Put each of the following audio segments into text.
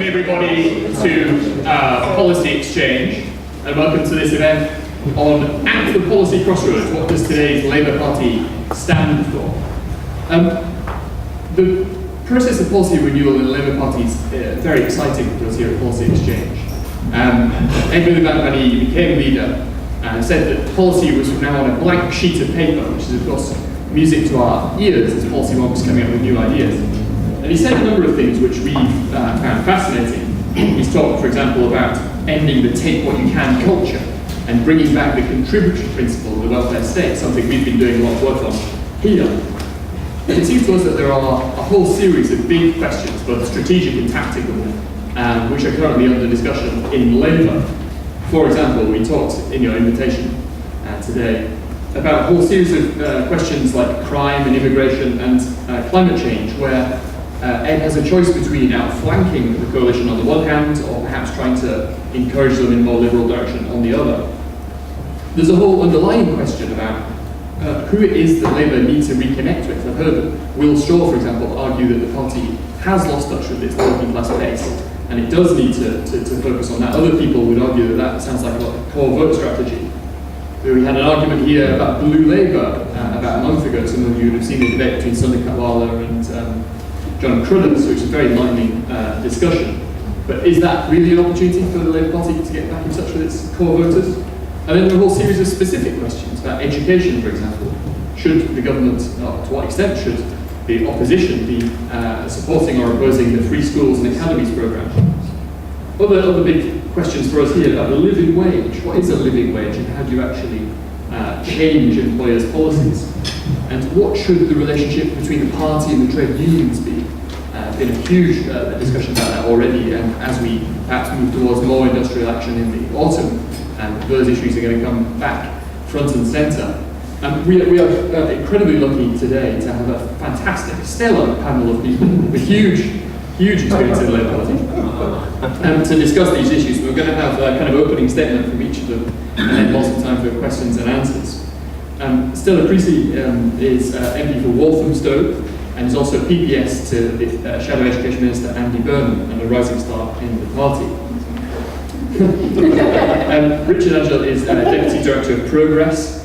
welcome everybody to Policy Exchange, and welcome to this event on At the Policy Crossroads. What does today's Labour Party stand for? The process of policy renewal in the Labour Party is very exciting to us here at Policy Exchange. Miliband, when he became leader, said that policy was from now on a blank sheet of paper, which is of course music to our ears as policy wonks coming up with new ideas. And he said a number of things which we found fascinating. He's talked, for example, about ending the take what you can culture and bringing back the contributory principle of the welfare state, something we've been doing a lot of work on here. And it seems to us that there are a whole series of big questions, both strategic and tactical, which are currently under discussion in Labour. For example, we talked in your invitation today about a whole series of questions like crime and immigration and climate change, where Ed has a choice between outflanking the coalition on the one hand, or perhaps trying to encourage them in a more liberal direction on the other. There's a whole underlying question about who it is that Labour needs to reconnect with. I've heard Will Shaw, for example, argue that the party has lost touch with its working class base, and it does need to focus on that. Other people would argue that that sounds like a core vote strategy. We had an argument here about Blue Labour about a month ago. Some of you would have seen the debate between Sunday Katwala and John Crullers, which is a very enlightening discussion. But is that really an opportunity for the Labour Party to get back in touch with its core voters? And then there are a whole series of specific questions about education, for example. Should the government, or to what extent should the opposition be supporting or opposing the free schools and academies programme? Other big questions for us here about the living wage. What is a living wage, and how do you actually change employers' policies? And what should the relationship between the party and the trade unions be? Been a huge discussion about that already, and as we perhaps move towards more industrial action in the autumn, those issues are going to come back front and centre. We are incredibly lucky today to have a fantastic, stellar panel of people with huge experience in the Labour Party to discuss these issues. We're going to have a kind of opening statement from each of them, and then lots of time for questions and answers. Stella Creasy is MP for Walthamstow, and is also PPS to the Shadow Education Minister Andy Burnham, and a rising star in the party. Richard Angel is Deputy Director of Progress.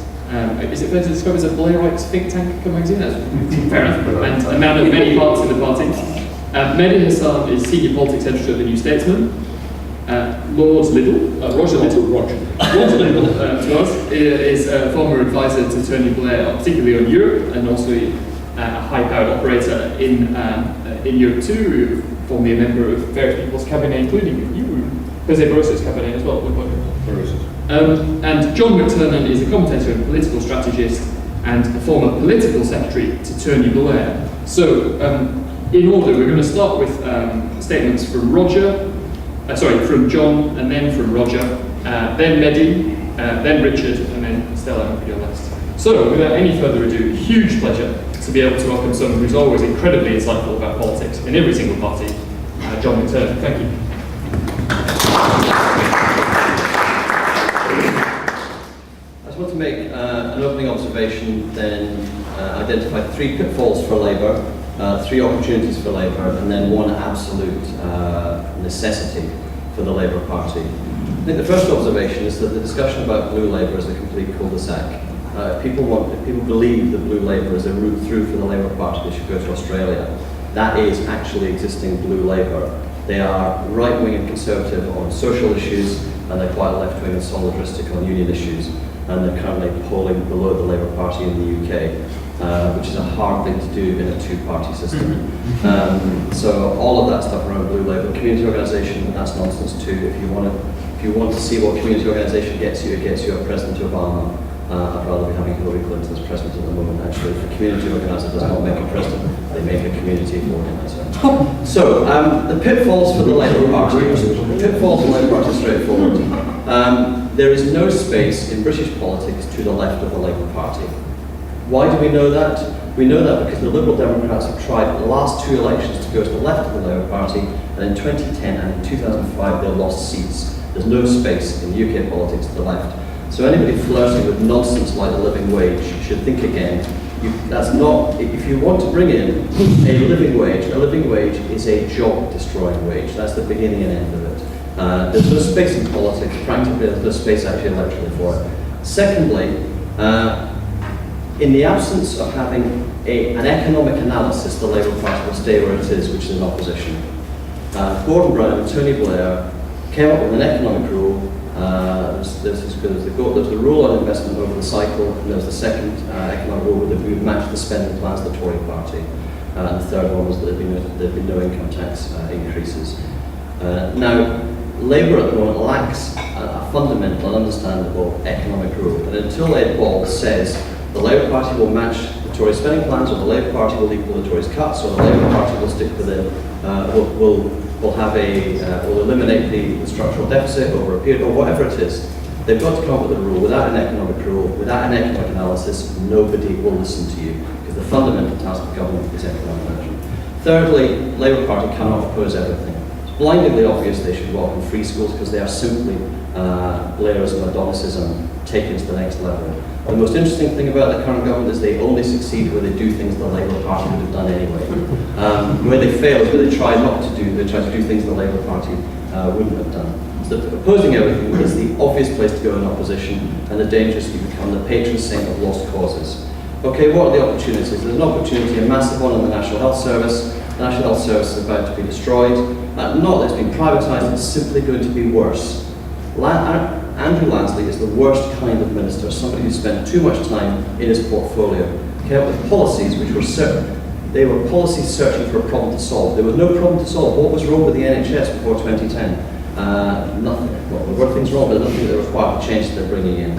Is it fair to describe as a Blairite think tank magazine? That's fair enough. And a man of many parts in the party. Mehdi Hassan is Senior Politics Editor of The New Statesman. Roger Little to us, is a former advisor to Tony Blair, particularly on Europe, and also a high-powered operator in Europe too, formerly a member of various people's cabinet, including you, Jose Barroso's cabinet as well. And John McTernan is a commentator and political strategist, and a former political secretary to Tony Blair. So, in order, we're going to start with statements from from John, and then from Roger, then Mehdi, then Richard, and then Stella, and you're last. So, without any further ado, huge pleasure to be able to welcome someone who's always incredibly insightful about politics in every single party, John McTernan. Thank you. I just want to make an opening observation, then identify 3 pitfalls for Labour, 3 opportunities for Labour, and then 1 absolute necessity for the Labour Party. I think the first observation is that the discussion about Blue Labour is a complete cul-de-sac. People believe that Blue Labour is a route through for the Labour Party. They should go to Australia. That is actually existing Blue Labour. They are right-wing and conservative on social issues, and they're quite left-wing and solidaristic on union issues. And they're currently polling below the Labour Party in the UK, which is a hard thing to do in a 2-party system. So all of that stuff around Blue Labour, community organisation, that's nonsense too. If you want to see what community organisation gets you, it gets you a President Obama. I'd rather be having Hillary Clinton as president at the moment, actually. If a community organiser does not make a president, they make a community organiser. So, the pitfalls for the Labour Party. The pitfalls for the Labour Party are straightforward. There is no space in British politics to the left of the Labour Party. Why do we know that? We know that because the Liberal Democrats have tried the last 2 elections to go to the left of the Labour Party, and in 2010 and in 2005 they lost seats. There's no space in UK politics to the left. So anybody flirting with nonsense like the living wage should think again, That's not, if you want to bring in a living wage is a job-destroying wage. That's the beginning and end of it. There's no space in politics, practically there's no space actually electorally for it. Secondly, in the absence of having an economic analysis, the Labour Party will stay where it is, which is in opposition. Gordon Brown and Tony Blair came up with an economic rule. There's the rule on investment over the cycle, and there's the second economic rule that we would match the spending plans of the Tory party. And the third one was that there'd be no income tax increases. Now, Labour at the moment lacks a fundamental and understandable economic rule, and until Ed Ball says the Labour Party will match the Tory spending plans, or the Labour Party will equal the Tories' cuts, or the Labour Party will stick within, will eliminate the structural deficit over a period, or whatever it is, they've got to come up with a rule. Without an economic rule, without an economic analysis, nobody will listen to you, because the fundamental task of government is economic management. Thirdly, Labour Party cannot oppose everything. It's blindingly obvious they should welcome free schools, because they are simply Blairism, Adonicism taken to the next level. The most interesting thing about the current government is they only succeed where they do things the Labour Party would have done anyway. Where they fail is where they try to do things the Labour Party wouldn't have done. So opposing everything is the obvious place to go in opposition, and the danger is you become the patron saint of lost causes. Okay, what are the opportunities? There's an opportunity, a massive one in the National Health Service. The National Health Service is about to be destroyed. Not that it's been privatised, it's simply going to be worse. Andrew Lansley is the worst kind of minister, somebody who spent too much time in his portfolio. Came up with policies which were they were policies searching for a problem to solve. There was no problem to solve. What was wrong with the NHS before 2010? Nothing. Well, there were things wrong, but nothing that required the change that they're bringing in.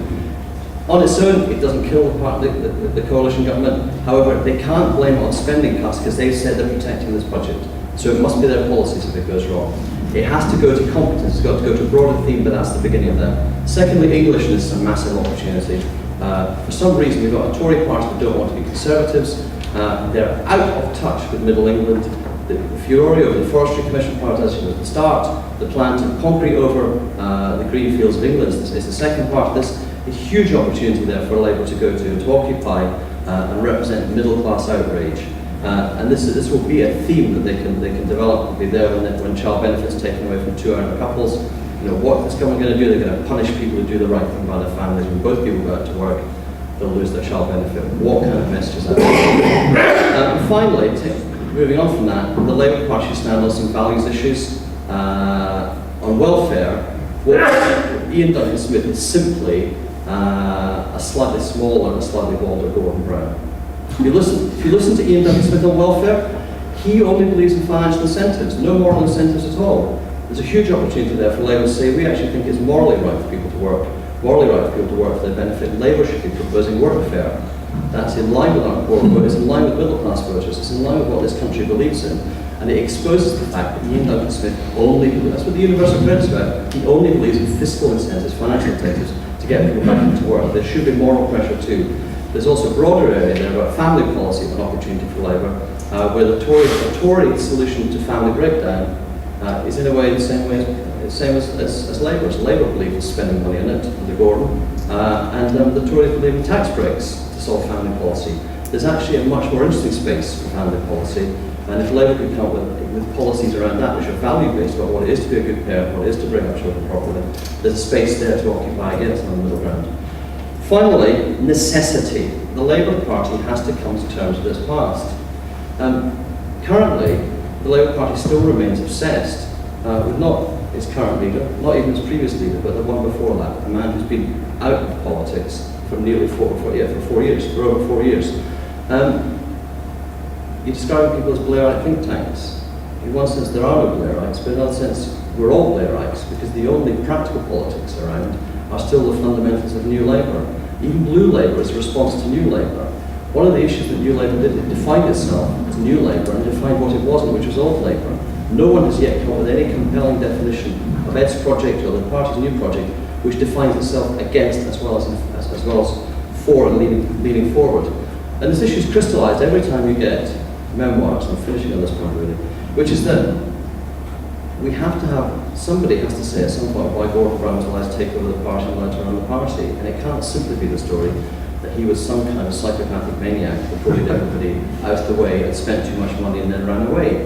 On its own, it doesn't kill the coalition government. However, they can't blame it on spending cuts because they've said they're protecting this budget. So it must be their policies if it goes wrong. It has to go to competence, it's got to go to a broader theme, but that's the beginning of that. Secondly, English is a massive opportunity. For some reason, we've got a Tory party that don't want to be conservatives. They're out of touch with Middle England. The furore over the Forestry Commission privatisation was the start. The plan to concrete over the green fields of England is the second part of this. A huge opportunity there for Labour to go to occupy and represent middle-class outrage. And this will be a theme that they can develop. Will be there when child benefits are taken away from two-earner couples. You know, what is government going to do? They're going to punish people who do the right thing by their families. When both people go out to work, they'll lose their child benefit. What kind of message is that? And finally, moving on from that, the Labour Party should stand on some values issues. On welfare, what Ian Duncan Smith is simply a slightly smaller and slightly bolder Gordon Brown. If you listen to Ian Duncan Smith on welfare, he only believes in financial incentives, no moral incentives at all. There's a huge opportunity there for Labour to say, we actually think it's morally right for people to work, for their benefit. Labour should be proposing workfare. That's in line with our core vote, it's in line with middle class voters, it's in line with what this country believes in. And it exposes the fact that Ian Duncan Smith that's what the universal credit is about, he only believes in fiscal incentives, financial incentives, to get people back into work. There should be moral pressure too. There's also a broader area there about family policy, an opportunity for Labour, where the Tory solution to family breakdown is in a way the same as Labour's. Labour believes in spending money on it, under Gordon, and the Tories believe in tax breaks to solve family policy. There's actually a much more interesting space for family policy, and if Labour could come up with policies around that which are value-based about what it is to be a good parent, what it is to bring up children properly, there's a space there to occupy against on the middle ground. Finally, necessity. The Labour Party has to come to terms with its past. Currently, the Labour Party still remains obsessed with not its current leader, not even its previous leader, but the one before that, a man who's been out of politics for nearly for over 4 years. You describe people as Blairite think tanks. In one sense, there are no Blairites, but in another sense, we're all Blairites, because the only practical politics around are still the fundamentals of New Labour. Even Blue Labour is a response to New Labour. One of the issues that New Labour did, it defined itself as New Labour and defined what it wasn't, which was Old Labour. No one has yet come up with any compelling definition of Ed's project or the party's new project which defines itself against as well as for and leaning forward. And this issue is crystallised every time you get memoirs, I'm finishing on this point really, which is that somebody has to say at some point why Gordon Brown's allowed to take over the party and allowed to run the party, and it can't simply be the story that he was some kind of psychopathic maniac who bullied everybody out of the way and spent too much money and then ran away.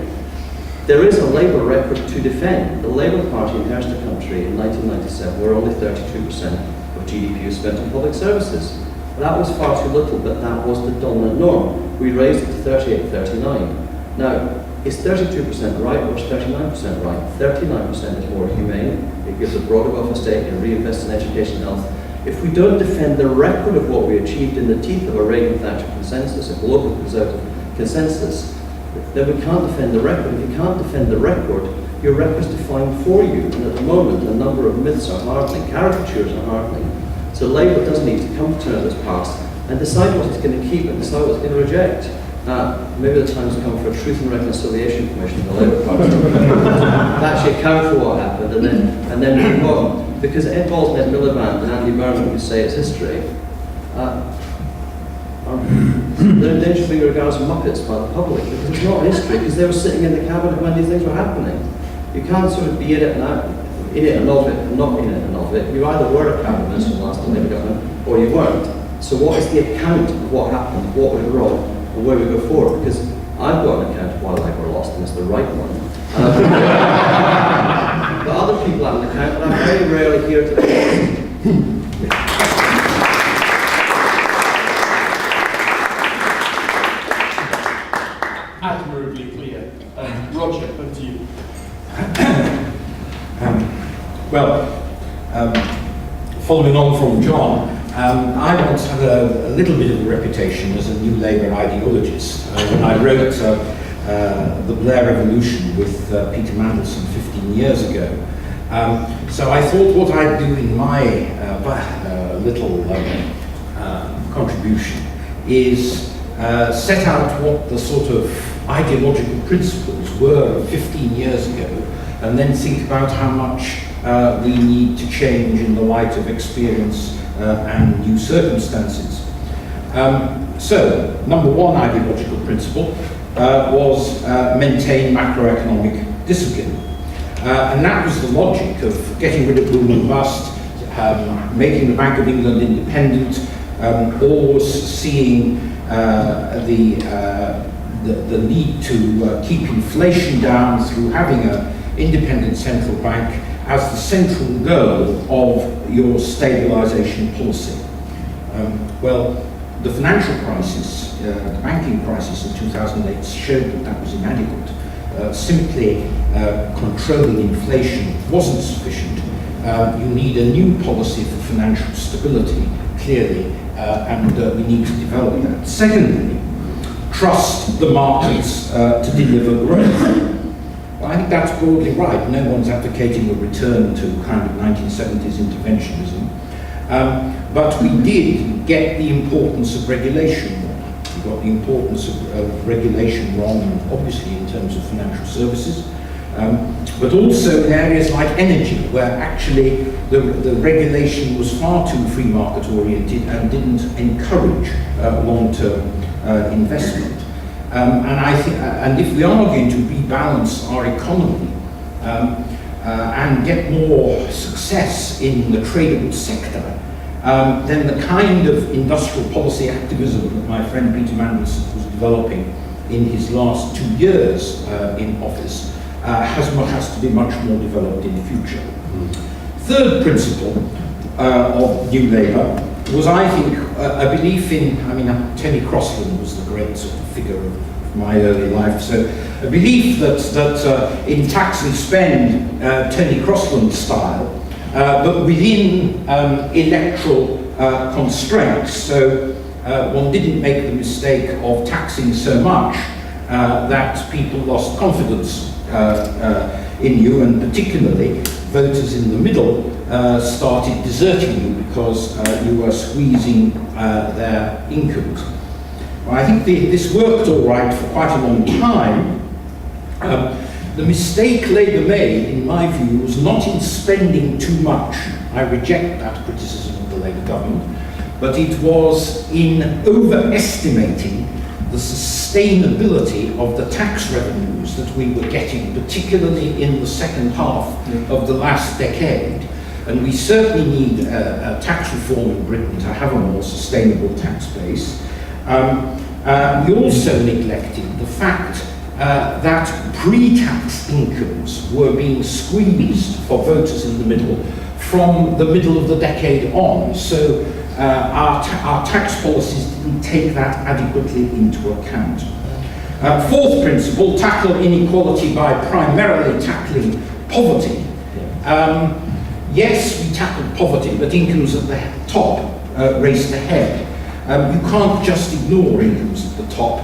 There is a Labour record to defend. The Labour Party inherited the country in 1997 where only 32% of GDP was spent on public services. That was far too little, but that was the dominant norm. We raised it to 38, 39. Now, is 32% right or is 39% right? 39% is more humane. It gives a broader welfare state and reinvests in education and health. If we don't defend the record of what we achieved in the teeth of a Reagan-Thatcher consensus, a global conservative consensus, then we can't defend the record. If you can't defend the record, your record's defined for you. And at the moment, a number of myths are hardening, caricatures are hardening. So Labour does need to come to terms with its past and decide what it's going to keep and decide what it's going to reject. Maybe the time's come for a Truth and Reconciliation Commission in the Labour Party to actually account for what happened and then move on. Because Ed Balls and Ed Miliband and Andy Burnham, who say it's history, they're in danger of being regarded as muppets by the public because it's not history, because they were sitting in the cabinet when these things were happening. You can't sort of be in it and out, in it and of it, and not in it and of it. You either were a cabinet minister in the last Labour government or you weren't. So what is the account of what happened, what went wrong, and where we go forward? Because I've got an account of why Labour lost, and it's the right one. But other people have an account, and I'm very rarely here to admirably clear. Roger, over to you. Following on from John, I once had a little bit of a reputation as a New Labour ideologist when I wrote The Blair Revolution with Peter Mandelson 15 years ago. So I thought what I'd do in my little contribution is set out what the sort of ideological principles were 15 years ago, and then think about how much we need to change in the light of experience and new circumstances. So, number one ideological principle was maintain macroeconomic discipline. And that was the logic of getting rid of boom and bust, making the Bank of England independent, always seeing the need to keep inflation down through having an independent central bank as the central goal of your stabilisation policy. Well, the financial crisis, the banking crisis in 2008 showed that that was inadequate. Simply controlling inflation wasn't sufficient. You need a new policy for financial stability, clearly, and we need to develop that. Secondly, trust the markets to deliver growth. Well, I think that's broadly right. No one's advocating a return to kind of 1970s interventionism. But we did get the importance of regulation wrong. We got the importance of regulation wrong, obviously in terms of financial services, but also in areas like energy, where actually the regulation was far too free market oriented and didn't encourage long-term investment. And I think, and if we are going to rebalance our economy and get more success in the tradable sector, then the kind of industrial policy activism that my friend Peter Mandelson was developing in his last 2 years in office has to be much more developed in the future. Third principle of New Labour was, I think, a belief in, Tony Crossland was the great sort of figure of my early life, so a belief that in tax and spend, Tony Crossland style, but within electoral constraints, so one didn't make the mistake of taxing so much that people lost confidence in you, and particularly voters in the middle started deserting you because you were squeezing their incomes. Well, I think this worked all right for quite a long time. The mistake Labour made, in my view, was not in spending too much. I reject that criticism of the Labour government, but it was in overestimating the sustainability of the tax revenues that we were getting, particularly in the second half of the last decade, And we certainly need a tax reform in Britain to have a more sustainable tax base. We also neglected the fact that pre-tax incomes were being squeezed for voters in the middle from the middle of the decade on. So our tax policies didn't take that adequately into account. Fourth principle, tackle inequality by primarily tackling poverty. Yes, we tackled poverty, but incomes at the top raced ahead. You can't just ignore incomes at the top.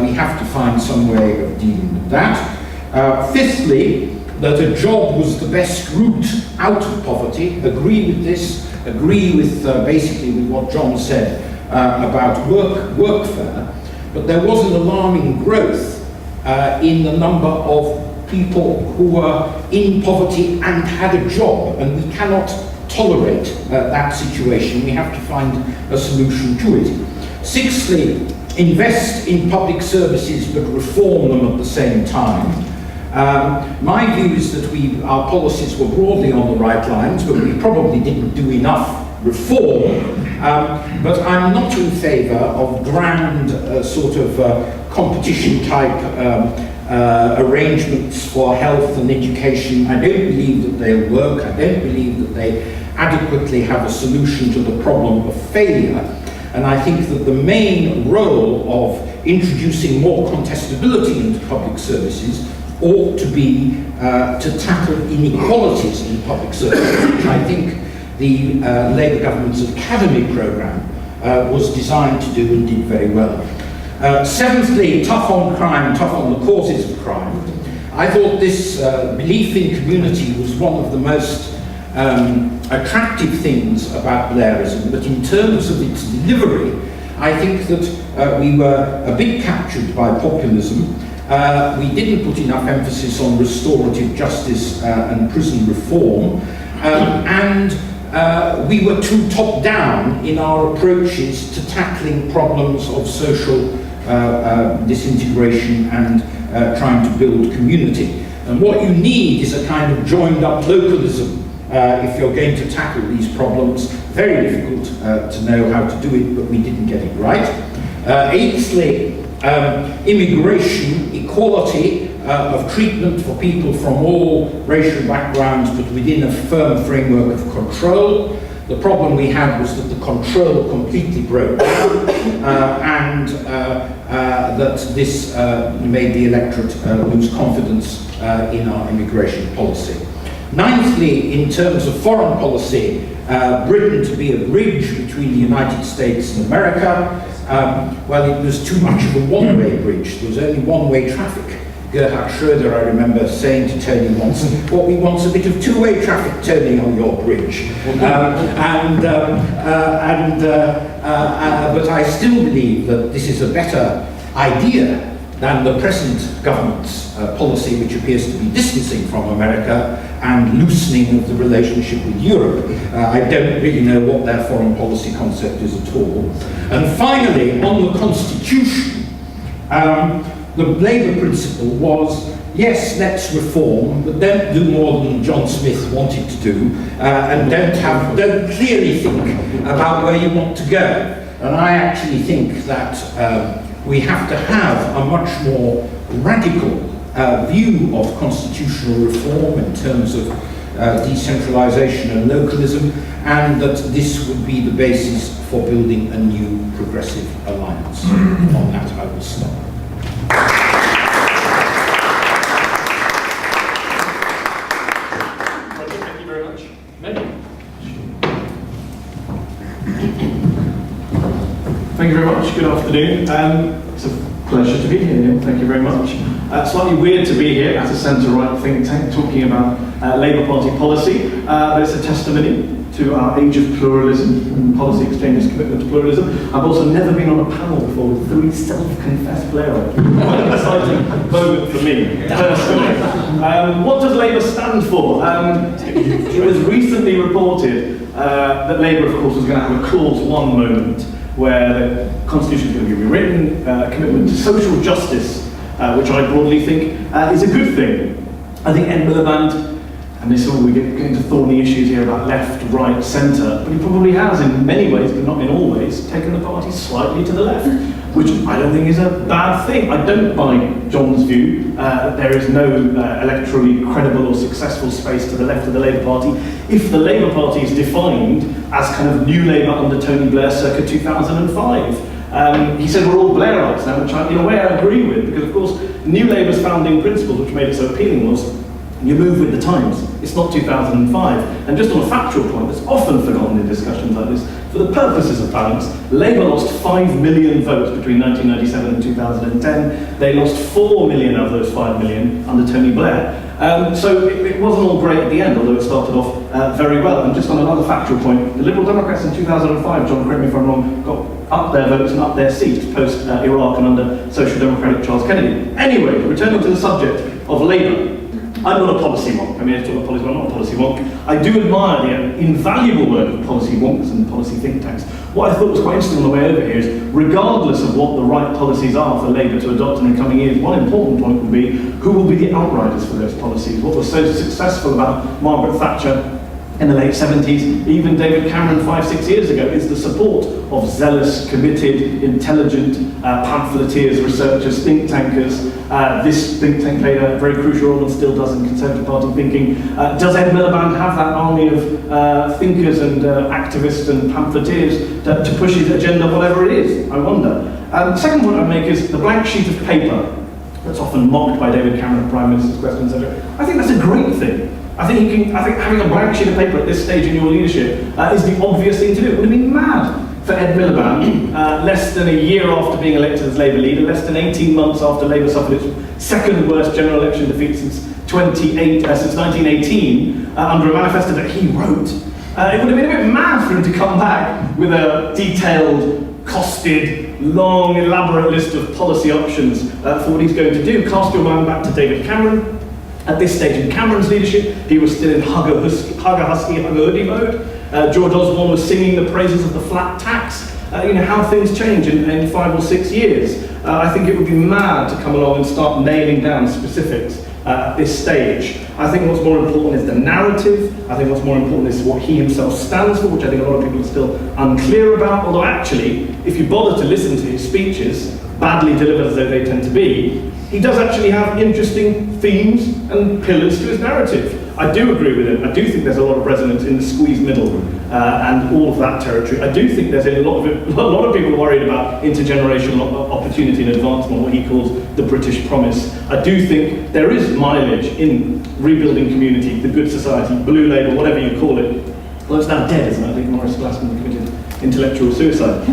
We have to find some way of dealing with that. Fifthly, that a job was the best route out of poverty. Agree with this. Agree with basically with what John said about workfare. But there was an alarming growth in the number of people who were in poverty and had a job, and we cannot tolerate that situation. We have to find a solution to it. Sixthly, invest in public services but reform them at the same time. My view is that our policies were broadly on the right lines, but we probably didn't do enough reform. But I'm not in favour of grand sort of competition type arrangements for health and education. I don't believe that they'll work. I don't believe that they adequately have a solution to the problem of failure. And I think that the main role of introducing more contestability into public services ought to be to tackle inequalities in public services, which I think the Labour government's Academy programme was designed to do and did very well. Seventhly, tough on crime, tough on the causes of crime. I thought this belief in community was one of the most attractive things about Blairism, but in terms of its delivery, I think that we were a bit captured by populism. We didn't put enough emphasis on restorative justice and prison reform, and we were too top-down in our approaches to tackling problems of social disintegration and trying to build community. And what you need is a kind of joined-up localism if you're going to tackle these problems. Very difficult to know how to do it, but we didn't get it right. Eighthly, immigration, equality of treatment for people from all racial backgrounds, but within a firm framework of control. The problem we had was that the control completely broke down, and that this made the electorate lose confidence in our immigration policy. Ninthly, in terms of foreign policy, Britain to be a bridge between the United States and America. Well, it was too much of a one-way bridge. There was only one-way traffic. Gerhard Schröder, I remember saying to Tony once, what we want is a bit of two-way traffic turning on your bridge. But I still believe that this is a better idea than the present government's policy, which appears to be distancing from America and loosening of the relationship with Europe. I don't really know what their foreign policy concept is at all. And finally, on the Constitution, the Labour principle was, yes, let's reform, but don't do more than John Smith wanted to do, and don't clearly think about where you want to go. And I actually think that we have to have a much more radical view of constitutional reform in terms of decentralisation and localism, and that this would be the basis for building a new progressive alliance. On that, I will stop. Thank you very much. Maggie. Thank you very much. Good afternoon. It's a pleasure to be here, Neil. Thank you very much. Slightly weird to be here at a centre-right think tank talking about Labour Party policy, but it's a testimony to our age of pluralism and Policy Exchange's commitment to pluralism. I've also never been on a panel before with three self-confessed Blairites. Quite an exciting moment for me, personally. What does Labour stand for? It was recently reported that Labour, of course, was going to have a Clause 1 moment, where the Constitution is going to be rewritten, a commitment to social justice, which I broadly think is a good thing. I think Ed Miliband And this all, we get into thorny issues here about left, right, centre, but he probably has in many ways, but not in all ways, taken the party slightly to the left, which I don't think is a bad thing. I don't buy John's view that there is no electorally credible or successful space to the left of the Labour Party if the Labour Party is defined as kind of New Labour under Tony Blair circa 2005. He said we're all Blairites now, which in a way I agree with, because of course New Labour's founding principles, which made it so appealing, was you move with the times. It's not 2005. And just on a factual point that's often forgotten in discussions like this, for the purposes of balance, Labour lost 5 million votes between 1997 and 2010. They lost 4 million of those 5 million under Tony Blair. So it wasn't all great at the end, although it started off very well. And just on another factual point, the Liberal Democrats in 2005, John, correct me if I'm wrong, got up their votes and up their seats post-Iraq and under Social Democratic Charles Kennedy. Anyway, returning to the subject of Labour, I'm not a policy wonk. I mean, I talk about policy, but I'm not a policy wonk. I do admire the invaluable work of policy wonks and policy think tanks. What I thought was quite interesting on the way over here is, regardless of what the right policies are for Labour to adopt in the coming years, one important point would be who will be the outriders for those policies. What was so successful about Margaret Thatcher in the late 70s, even David Cameron 5-6 years ago, is the support of zealous, committed, intelligent pamphleteers, researchers, think tankers. This think tank played a very crucial role and still does in Conservative Party thinking. Does Ed Miliband have that army of thinkers and activists and pamphleteers to push his agenda, whatever it is? I wonder. The second point I'd make is the blank sheet of paper that's often mocked by David Cameron, Prime Minister's questions, etc. I think that's a great thing. I think having a blank sheet of paper at this stage in your leadership is the obvious thing to do. It would have been mad for Ed Miliband, less than a year after being elected as Labour leader, less than 18 months after Labour suffered its second worst general election defeat since 1918, under a manifesto that he wrote. It would have been a bit mad for him to come back with a detailed, costed, long, elaborate list of policy options for what he's going to do. Cast your mind back to David Cameron. At this stage in Cameron's leadership, he was still in hugger hoodie mode. George Osborne was singing the praises of the flat tax. How things change in 5 or 6 years. I think it would be mad to come along and start nailing down specifics at this stage. I think what's more important is the narrative. I think what's more important is what he himself stands for, which I think a lot of people are still unclear about. Although actually, if you bother to listen to his speeches, badly delivered as they tend to be, he does actually have interesting themes and pillars to his narrative. I do agree with him. I do think there's a lot of resonance in the squeezed middle and all of that territory. I do think there's a lot of people worried about intergenerational opportunity and advancement, what he calls the British promise. I do think there is mileage in rebuilding community, the good society, blue Labour, whatever you call it. Well, it's now dead, isn't it? I think Maurice Glassman committed intellectual suicide.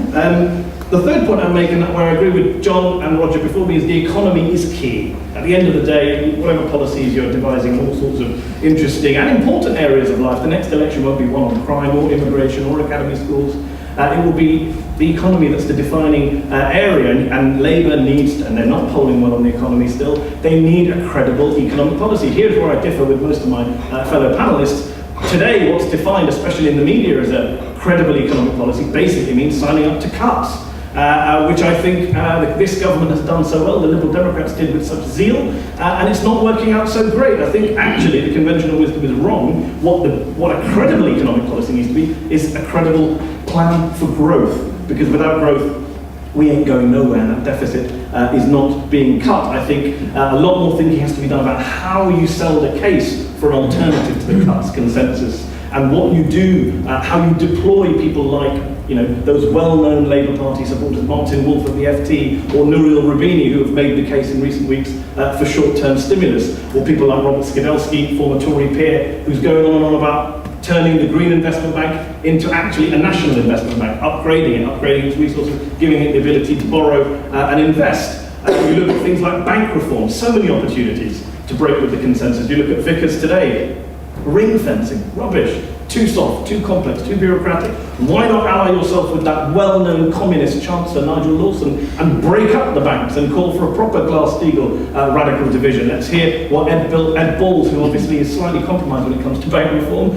The third point I'm making, where I agree with John and Roger before me, is the economy is key. At the end of the day, whatever policies you're devising in all sorts of interesting and important areas of life, the next election won't be one on crime or immigration or academy schools. It will be the economy that's the defining area, and Labour needs, and they're not polling well on the economy still, they need a credible economic policy. Here's where I differ with most of my fellow panellists. Today, what's defined, especially in the media, as a credible economic policy basically means signing up to cuts. Which I think this government has done so well, the Liberal Democrats did with such zeal, and it's not working out so great. I think actually the conventional wisdom is wrong. What a credible economic policy needs to be is a credible plan for growth, because without growth, we ain't going nowhere, and that deficit is not being cut. I think a lot more thinking has to be done about how you sell the case for an alternative to the cuts consensus, and what you do, how you deploy people like those well-known Labour Party supporters, Martin Wolf of the FT, or Nouriel Roubini, who have made the case in recent weeks for short-term stimulus, or people like Robert Skidelsky, former Tory peer, who's going on and on about turning the Green Investment Bank into actually a national investment bank, upgrading its resources, giving it the ability to borrow and invest. You look at things like bank reform, so many opportunities to break with the consensus. You look at Vickers today, ring fencing, rubbish. Too soft, too complex, too bureaucratic. Why not ally yourself with that well-known communist Chancellor Nigel Lawson and break up the banks and call for a proper Glass-Steagall radical division? Let's hear what Ed Balls, who obviously is slightly compromised when it comes to bank reform,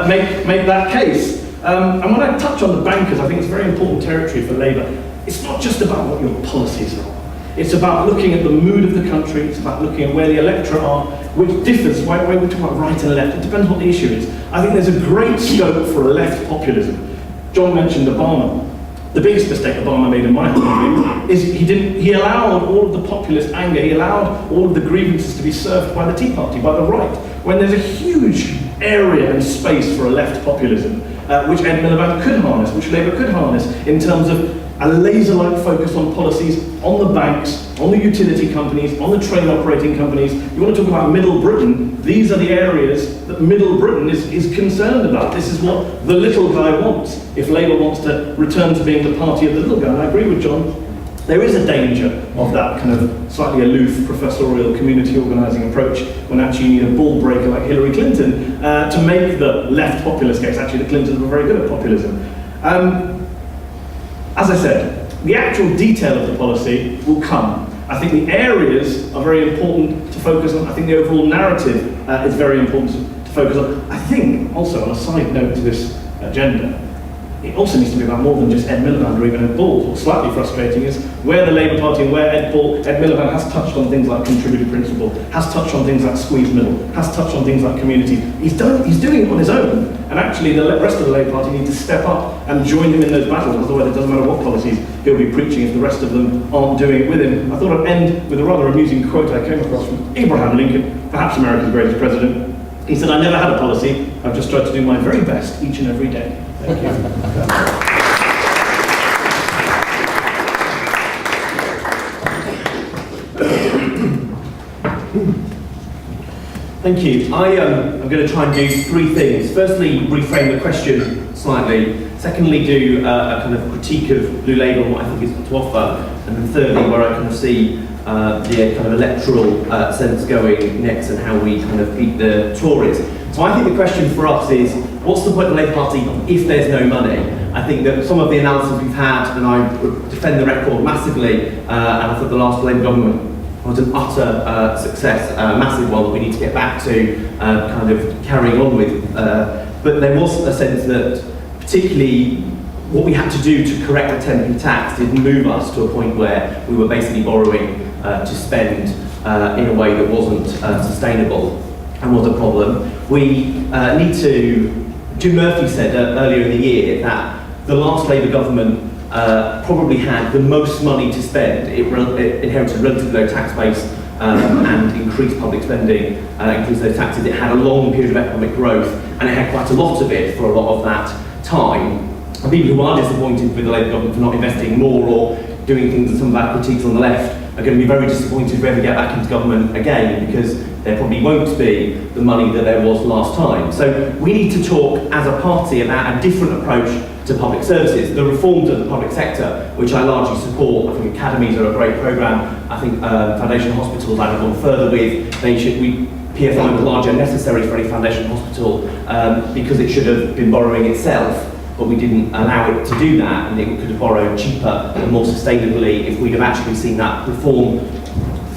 make that case. And when I touch on the bankers, I think it's very important territory for Labour. It's not just about what your policies are. It's about looking at the mood of the country, it's about looking at where the electorate are, which differs, why we talk about right and left, it depends what the issue is. I think there's a great scope for a left populism. John mentioned Obama. The biggest mistake Obama made, in my opinion, is he allowed all of the populist anger, he allowed all of the grievances to be served by the Tea Party, by the right, when there's a huge area and space for a left populism, which Ed Miliband could harness, which Labour could harness, in terms of a laser-like focus on policies, on the banks, on the utility companies, on the train operating companies. You want to talk about Middle Britain, these are the areas that Middle Britain is concerned about. This is what the little guy wants, if Labour wants to return to being the party of the little guy. And I agree with John, there is a danger of that kind of slightly aloof professorial community organising approach when actually you need a ball breaker like Hillary Clinton to make the left populist case. Actually, the Clintons were very good at populism. As I said, the actual detail of the policy will come. I think the areas are very important to focus on. I think the overall narrative is very important to focus on. I think, also, on a side note to this agenda, it also needs to be about more than just Ed Miliband or even Ed Ball. What's slightly frustrating is where the Labour Party and where Ed Miliband has touched on things like contributory principle, has touched on things like squeeze middle, has touched on things like community. He's doing it on his own. And actually the rest of the Labour Party need to step up and join him in those battles. Otherwise it doesn't matter what policies he'll be preaching if the rest of them aren't doing it with him. I thought I'd end with a rather amusing quote I came across from Abraham Lincoln, perhaps America's greatest president. He said, "I never had a policy, I've just tried to do my very best each and every day." Thank you. Thank you. I'm going to try and do three things. Firstly, reframe the question slightly. Secondly, do a kind of critique of Blue Labour and what I think it's got to offer. And then thirdly, where I kind of see the kind of electoral sense going next and how we kind of beat the Tories. So I think the question for us is, what's the point of the Labour Party if there's no money? I think that some of the analysis we've had, and I would defend the record massively, and I thought the last Labour government was an utter success, a massive one that we need to get back to kind of carrying on with. But there was a sense that particularly what we had to do to correct the 10p tax did move us to a point where we were basically borrowing to spend in a way that wasn't sustainable and was a problem. We need to, Jim Murphy said earlier in the year that the last Labour government probably had the most money to spend. It inherited a relatively low tax base and increased public spending, increased those taxes. It had a long period of economic growth and it had quite a lot of it for a lot of that time. And people who are disappointed with the Labour government for not investing more or doing things that some of our critiques on the left are going to be very disappointed if we ever get back into government again, because there probably won't be the money that there was last time. So we need to talk as a party about a different approach to public services, the reforms of the public sector, which I largely support. I think academies are a great programme. I think foundation hospitals I've gone further with. PFI was largely unnecessary for any foundation hospital because it should have been borrowing itself, but we didn't allow it to do that, and it could have borrowed cheaper and more sustainably if we'd have actually seen that reform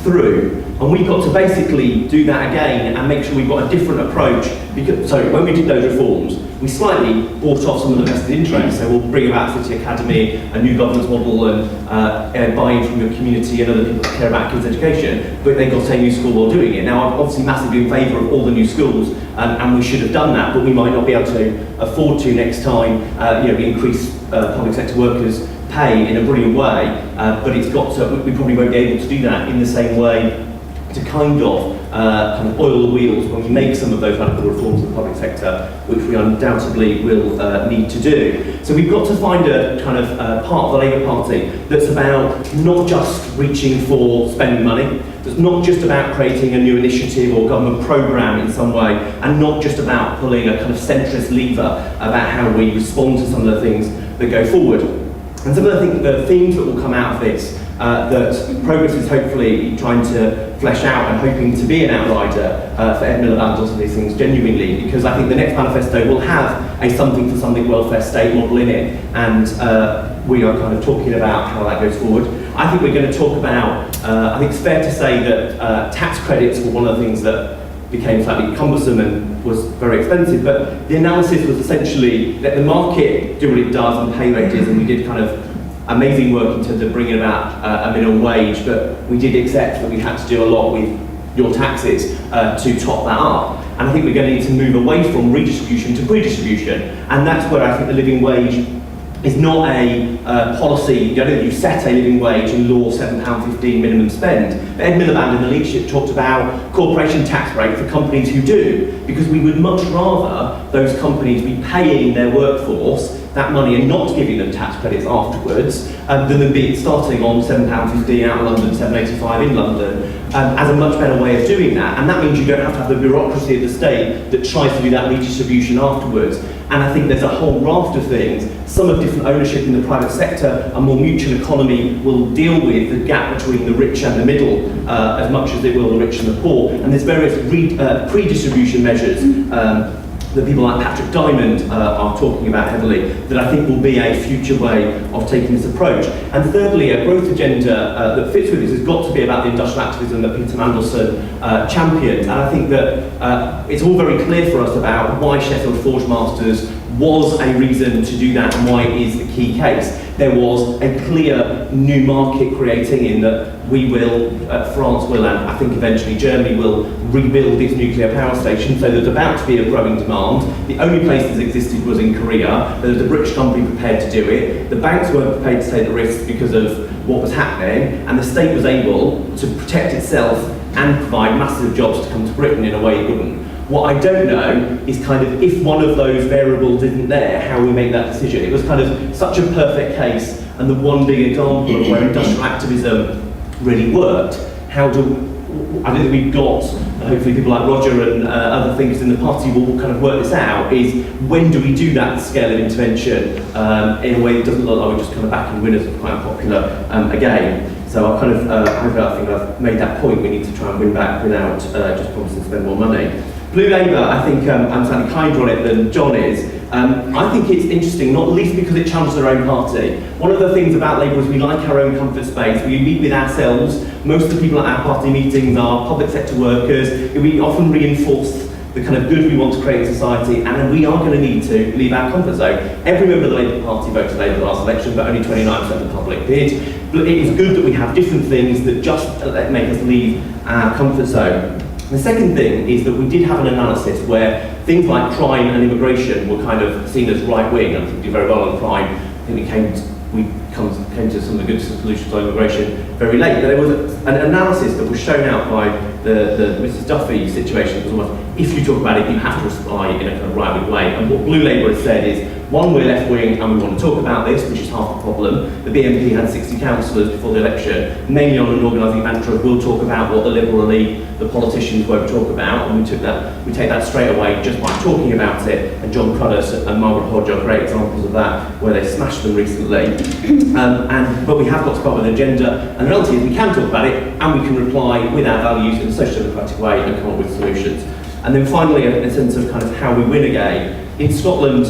through. And we've got to basically do that again and make sure we've got a different approach. Because, so when we did those reforms, we slightly bought off some of the vested interests. So we'll bring about City Academy, a new governance model, and buy-in from your community and other people that care about kids' education. But they got a new school while doing it. Now, I'm obviously massively in favour of all the new schools, and we should have done that, but we might not be able to afford to next time. We increase public sector workers' pay in a brilliant way, but it's got to. We probably won't be able to do that in the same way to kind of oil the wheels when we make some of those radical reforms in the public sector, which we undoubtedly will need to do. So we've got to find a kind of part of the Labour Party that's about not just reaching for spending money, that's not just about creating a new initiative or government programme in some way, and not just about pulling a kind of centrist lever about how we respond to some of the things that go forward. And some of the themes that will come out of this that Progress is hopefully trying to flesh out and hoping to be an outrider for Ed Miliband on some of these things genuinely, because I think the next manifesto will have a something for something welfare state model in it, and we are kind of talking about how that goes forward. I think we're going to talk about, I think it's fair to say that tax credits were one of the things that became slightly cumbersome and was very expensive, but the analysis was essentially let the market do what it does and pay what it is, and we did kind of amazing work in terms of bringing about a minimum wage, but we did accept that we had to do a lot with your taxes to top that up. And I think we're going to need to move away from redistribution to redistribution. And that's where I think the living wage is not a policy. You set a living wage in law £7.15 minimum spend. But Ed Miliband in the leadership talked about corporation tax break for companies who do, because we would much rather those companies be paying their workforce that money and not giving them tax credits afterwards, than them be starting on £7.15 out of London, £7.85 in London, as a much better way of doing that. And that means you don't have to have the bureaucracy of the state that tries to do that redistribution afterwards. And I think there's a whole raft of things. Some of different ownership in the private sector, a more mutual economy will deal with the gap between the rich and the middle as much as it will the rich and the poor. And there's various pre-distribution measures that people like Patrick Diamond are talking about heavily, that I think will be a future way of taking this approach. And thirdly, a growth agenda that fits with this has got to be about the industrial activism that Peter Mandelson championed. And I think that it's all very clear for us about why Sheffield Forgemasters was a reason to do that and why it is the key case. There was a clear new market creating in that we will, France will, and I think eventually Germany will rebuild its nuclear power station, so there's about to be a growing demand. The only place that existed was in Korea. There was a British company prepared to do it. The banks weren't prepared to take the risks because of what was happening, and the state was able to protect itself and provide massive jobs to come to Britain in a way it wouldn't. What I don't know is kind of if one of those variables isn't there, how we make that decision. It was kind of such a perfect case and the one big example of where industrial activism really worked. I think we've got, hopefully people like Roger and other thinkers in the party will kind of work this out, is when do we do that scale of intervention in a way that doesn't look like we're just kind of backing winners of quite a popular again. So I think I've made that point. We need to try and win back without just promising to spend more money. Blue Labour, I think I'm slightly kinder on it than John is. I think it's interesting, not least because it challenges their own party. One of the things about Labour is we like our own comfort space. We meet with ourselves. Most of the people at our party meetings are public sector workers. We often reinforce the kind of good we want to create in society, and we are going to need to leave our comfort zone. Every member of the Labour Party voted Labour last election, but only 29% of the public did. But it is good that we have different things that just make us leave our comfort zone. The second thing is that we did have an analysis where things like crime and immigration were kind of seen as right-wing. I think we did very well on crime. I think we came to some of the good solutions on immigration very late. But there was an analysis that was shown out by the Mrs. Duffy situation. It was almost, if you talk about it, you have to reply in a kind of right-wing way. And what Blue Labour has said is, one, we're left-wing and we want to talk about this, which is half the problem. The BNP had 60 councillors before the election, mainly on an organising mantra of we'll talk about what the Liberal elite, the politicians won't talk about, and we take that straight away just by talking about it. And John Cruddas and Margaret Hodge are great examples of that, where they smashed them recently. But we have got to come up with an agenda, and the reality is we can talk about it, and we can reply with our values in a social democratic way and come up with solutions. And then finally, a sense of kind of how we win again. In Scotland,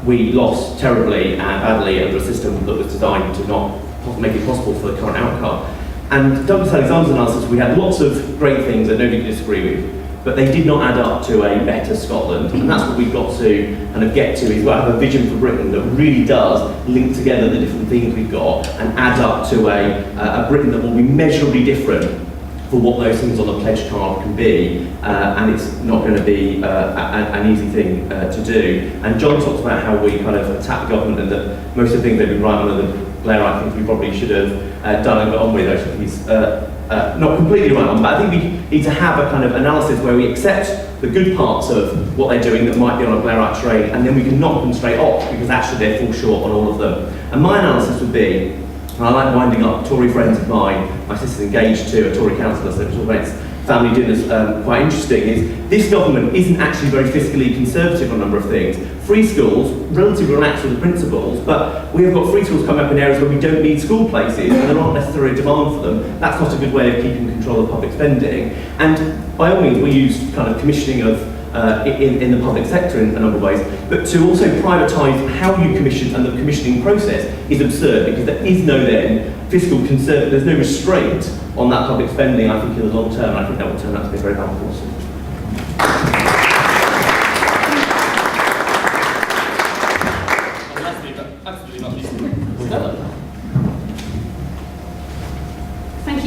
we lost terribly and badly under a system that was designed to not make it possible for the current outcome. And Douglas Alexander's analysis, we had lots of great things that nobody could disagree with, but they did not add up to a better Scotland. And that's what we've got to kind of get to, is we have a vision for Britain that really does link together the different things we've got and add up to a Britain that will be measurably different for what those things on the pledge card can be, and it's not going to be an easy thing to do. And John talks about how we kind of attack the government and that most of the things they've been right on are the Blairite things we probably should have done and got on with. I think he's not completely right on, but I think we need to have a kind of analysis where we accept the good parts of what they're doing that might be on a Blairite train, and then we can knock them straight off because actually they fall short on all of them. And my analysis would be, and I like winding up Tory friends of mine, my sister's engaged to a Tory councillor, so it's all makes family dinners quite interesting, is this government isn't actually very fiscally conservative on a number of things. Free schools, relatively relaxed with the principles, but we have got free schools coming up in areas where we don't need school places and there aren't necessarily a demand for them. That's not a good way of keeping control of public spending. And by all means, we use kind of commissioning of in the public sector in a number of ways, but to also privatise how you commission and the commissioning process is absurd because there is no then fiscal concern, there's no restraint on that public spending, I think, in the long term, and I think that will turn out to be a very bad policy. Absolutely not least, Stella.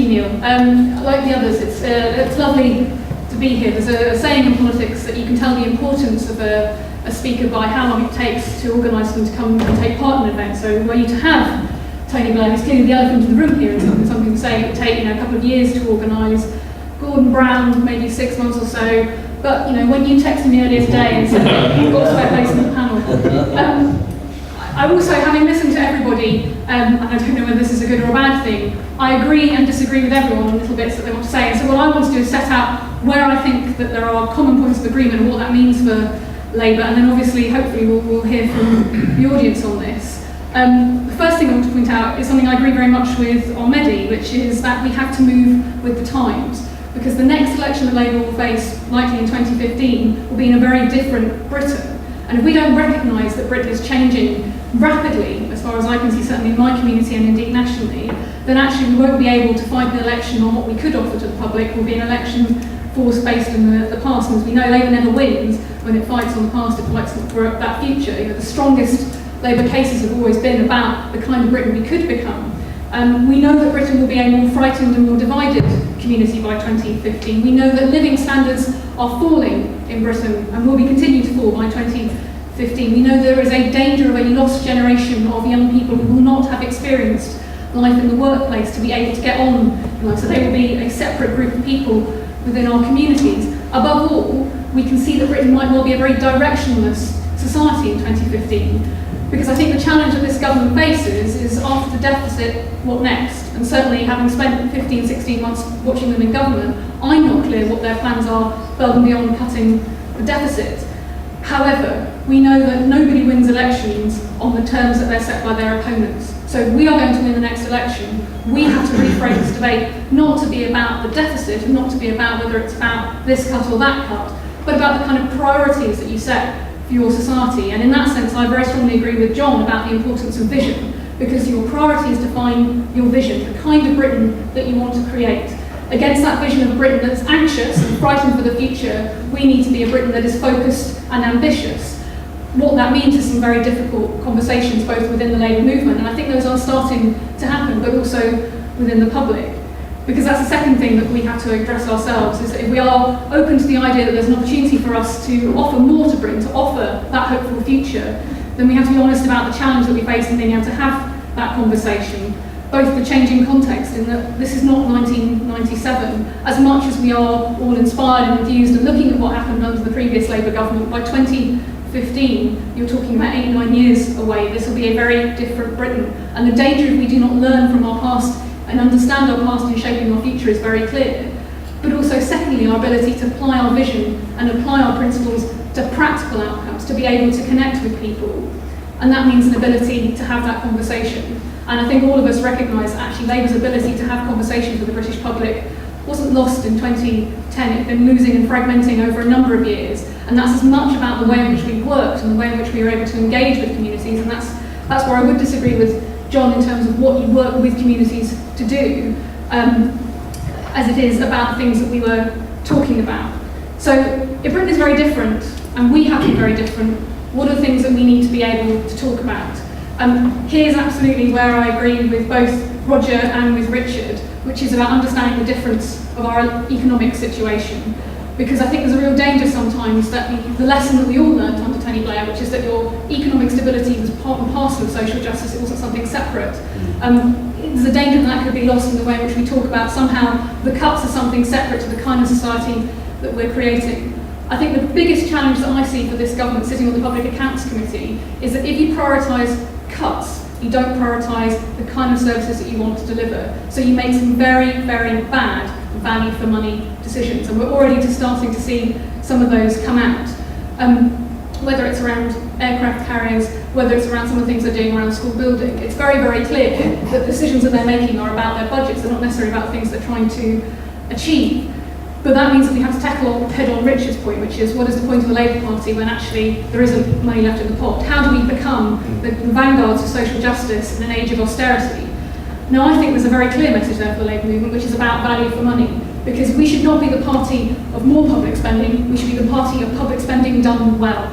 you, Neil. Like the others, it's lovely to be here. There's a saying in politics that you can tell the importance of a speaker by how long it takes to organise them to come and take part in an event. So were you to have Tony Blair, who's clearly the elephant in the room here, and something to say it would take a couple of years to organise. Gordon Brown, maybe 6 months or so. But when you texted me earlier today and said that you've got a spare place in the panel, I also, having listened to everybody, and I don't know whether this is a good or a bad thing, I agree and disagree with everyone on little bits that they want to say. And so what I want to do is set out where I think that there are common points of agreement and what that means for Labour, and then obviously, hopefully, we'll hear from the audience on this. The first thing I want to point out is something I agree very much with on Mehdi, which is that we have to move with the times. Because the next election that Labour will face, likely in 2015, will be in a very different Britain. And if we don't recognise that Britain is changing rapidly, as far as I can see, certainly in my community and indeed nationally, then actually we won't be able to fight the election on what we could offer to the public. Will be an election force based on the past. And as we know, Labour never wins when it fights on the past, it fights for that future. The strongest Labour cases have always been about the kind of Britain we could become. We know that Britain will be a more frightened and more divided community by 2015. We know that living standards are falling in Britain and will be continued to fall by 2015. We know there is a danger of a lost generation of young people who will not have experienced life in the workplace to be able to get on. So they will be a separate group of people within our communities. Above all, we can see that Britain might well be a very directionless society in 2015. Because I think the challenge that this government faces is, after the deficit, what next? And certainly, having spent 15, 16 months watching them in government, I'm not clear what their plans are above and beyond cutting the deficit. However, we know that nobody wins elections on the terms that they're set by their opponents. So if we are going to win the next election, we have to reframe this debate not to be about the deficit and not to be about whether it's about this cut or that cut, but about the kind of priorities that you set for your society. And in that sense, I very strongly agree with John about the importance of vision, because your priorities define your vision, the kind of Britain that you want to create. Against that vision of a Britain that's anxious and frightened for the future, we need to be a Britain that is focused and ambitious. What that means is some very difficult conversations, both within the Labour movement, and I think those are starting to happen, but also within the public. Because that's the second thing that we have to address ourselves, is that if we are open to the idea that there's an opportunity for us to offer more to Britain, to offer that hopeful future, then we have to be honest about the challenge that we face in being able to have that conversation. Both the changing context, in that this is not 1997, as much as we are all inspired and enthused and looking at what happened under the previous Labour government. By 2015, you're talking about 8-9 years away. This will be a very different Britain. And the danger if we do not learn from our past and understand our past in shaping our future is very clear. But also, secondly, our ability to apply our vision and apply our principles to practical outcomes, to be able to connect with people. And that means an ability to have that conversation. And I think all of us recognise that actually Labour's ability to have conversations with the British public wasn't lost in 2010. It had been losing and fragmenting over a number of years. And that's as much about the way in which we worked and the way in which we were able to engage with communities. And that's where I would disagree with John in terms of what you work with communities to do, as it is about the things that we were talking about. So if Britain is very different, and we have to be very different, what are the things that we need to be able to talk about? Here's absolutely where I agree with both Roger and with Richard, which is about understanding the difference of our economic situation. Because I think there's a real danger sometimes that the lesson that we all learned under Tony Blair, which is that your economic stability was part and parcel of social justice, it wasn't something separate. There's a danger that could be lost in the way in which we talk about somehow the cuts are something separate to the kind of society that we're creating. I think the biggest challenge that I see for this government sitting on the Public Accounts Committee is that if you prioritise cuts, you don't prioritise the kind of services that you want to deliver. So you make some very, very bad value for money decisions, and we're already starting to see some of those come out. Whether it's around aircraft carriers, whether it's around some of the things they're doing around school building, it's very, very clear that the decisions that they're making are about their budgets, they're not necessarily about things they're trying to achieve. But that means that we have to tackle head-on Richard's point, which is what is the point of the Labour Party when actually there isn't money left in the pot? How do we become the vanguards of social justice in an age of austerity? Now, I think there's a very clear message there for the Labour movement, which is about value for money. Because we should not be the party of more public spending, we should be the party of public spending done well.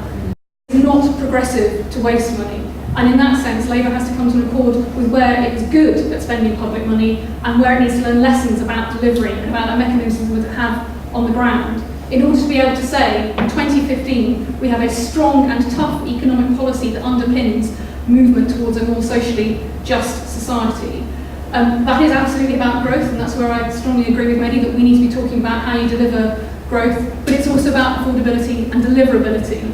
It's not progressive to waste money. And in that sense, Labour has to come to an accord with where it is good at spending public money and where it needs to learn lessons about delivery and about the mechanisms that it have on the ground, in order to be able to say, in 2015, we have a strong and tough economic policy that underpins movement towards a more socially just society. That is absolutely about growth, and that's where I strongly agree with Mehdi that we need to be talking about how you deliver growth, but it's also about affordability and deliverability.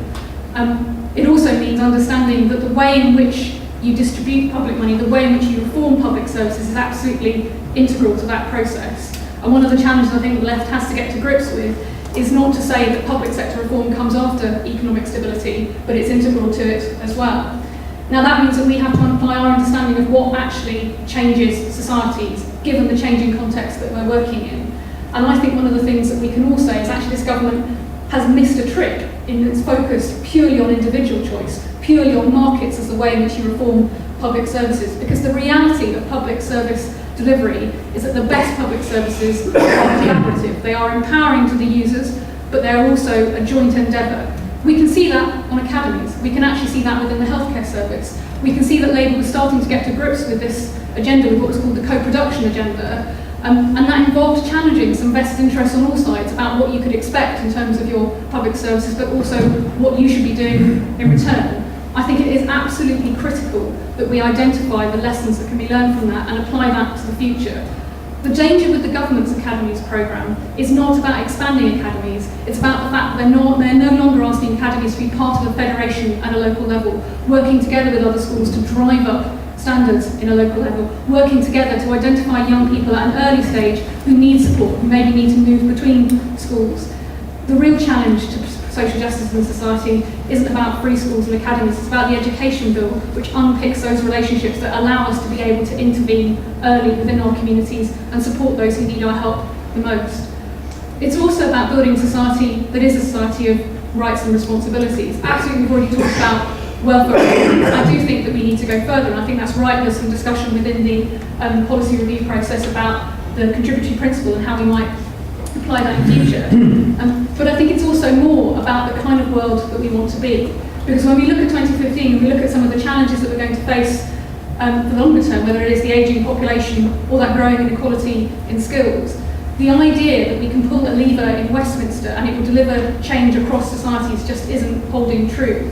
It also means understanding that the way in which you distribute public money, the way in which you reform public services is absolutely integral to that process. And one of the challenges I think the left has to get to grips with is not to say that public sector reform comes after economic stability, but it's integral to it as well. Now that means that we have to apply our understanding of what actually changes societies, given the changing context that we're working in. And I think one of the things that we can all say is actually this government has missed a trick in its focus purely on individual choice, purely on markets as the way in which you reform public services. Because the reality of public service delivery is that the best public services are collaborative. They are empowering to the users, but they are also a joint endeavour. We can see that on academies. We can actually see that within the healthcare service. We can see that Labour was starting to get to grips with this agenda, with what was called the co-production agenda, and that involved challenging some vested interests on all sides about what you could expect in terms of your public services, but also what you should be doing in return. I think it is absolutely critical that we identify the lessons that can be learned from that and apply that to the future. The danger with the government's academies programme is not about expanding academies, it's about the fact that they're no longer asking academies to be part of a federation at a local level, working together with other schools to drive up standards in a local level, working together to identify young people at an early stage who need support, who maybe need to move between schools. The real challenge to social justice in society isn't about free schools and academies, it's about the education bill, which unpicks those relationships that allow us to be able to intervene early within our communities and support those who need our help the most. It's also about building a society that is a society of rights and responsibilities. Absolutely, we've already talked about welfare. I do think that we need to go further, and I think that's right. There's some discussion within the policy review process about the contributory principle and how we might apply that in future. But I think it's also more about the kind of world that we want to be. Because when we look at 2015 and we look at some of the challenges that we're going to face for the longer term, whether it is the ageing population or that growing inequality in skills, the idea that we can pull a lever in Westminster and it will deliver change across societies just isn't holding true.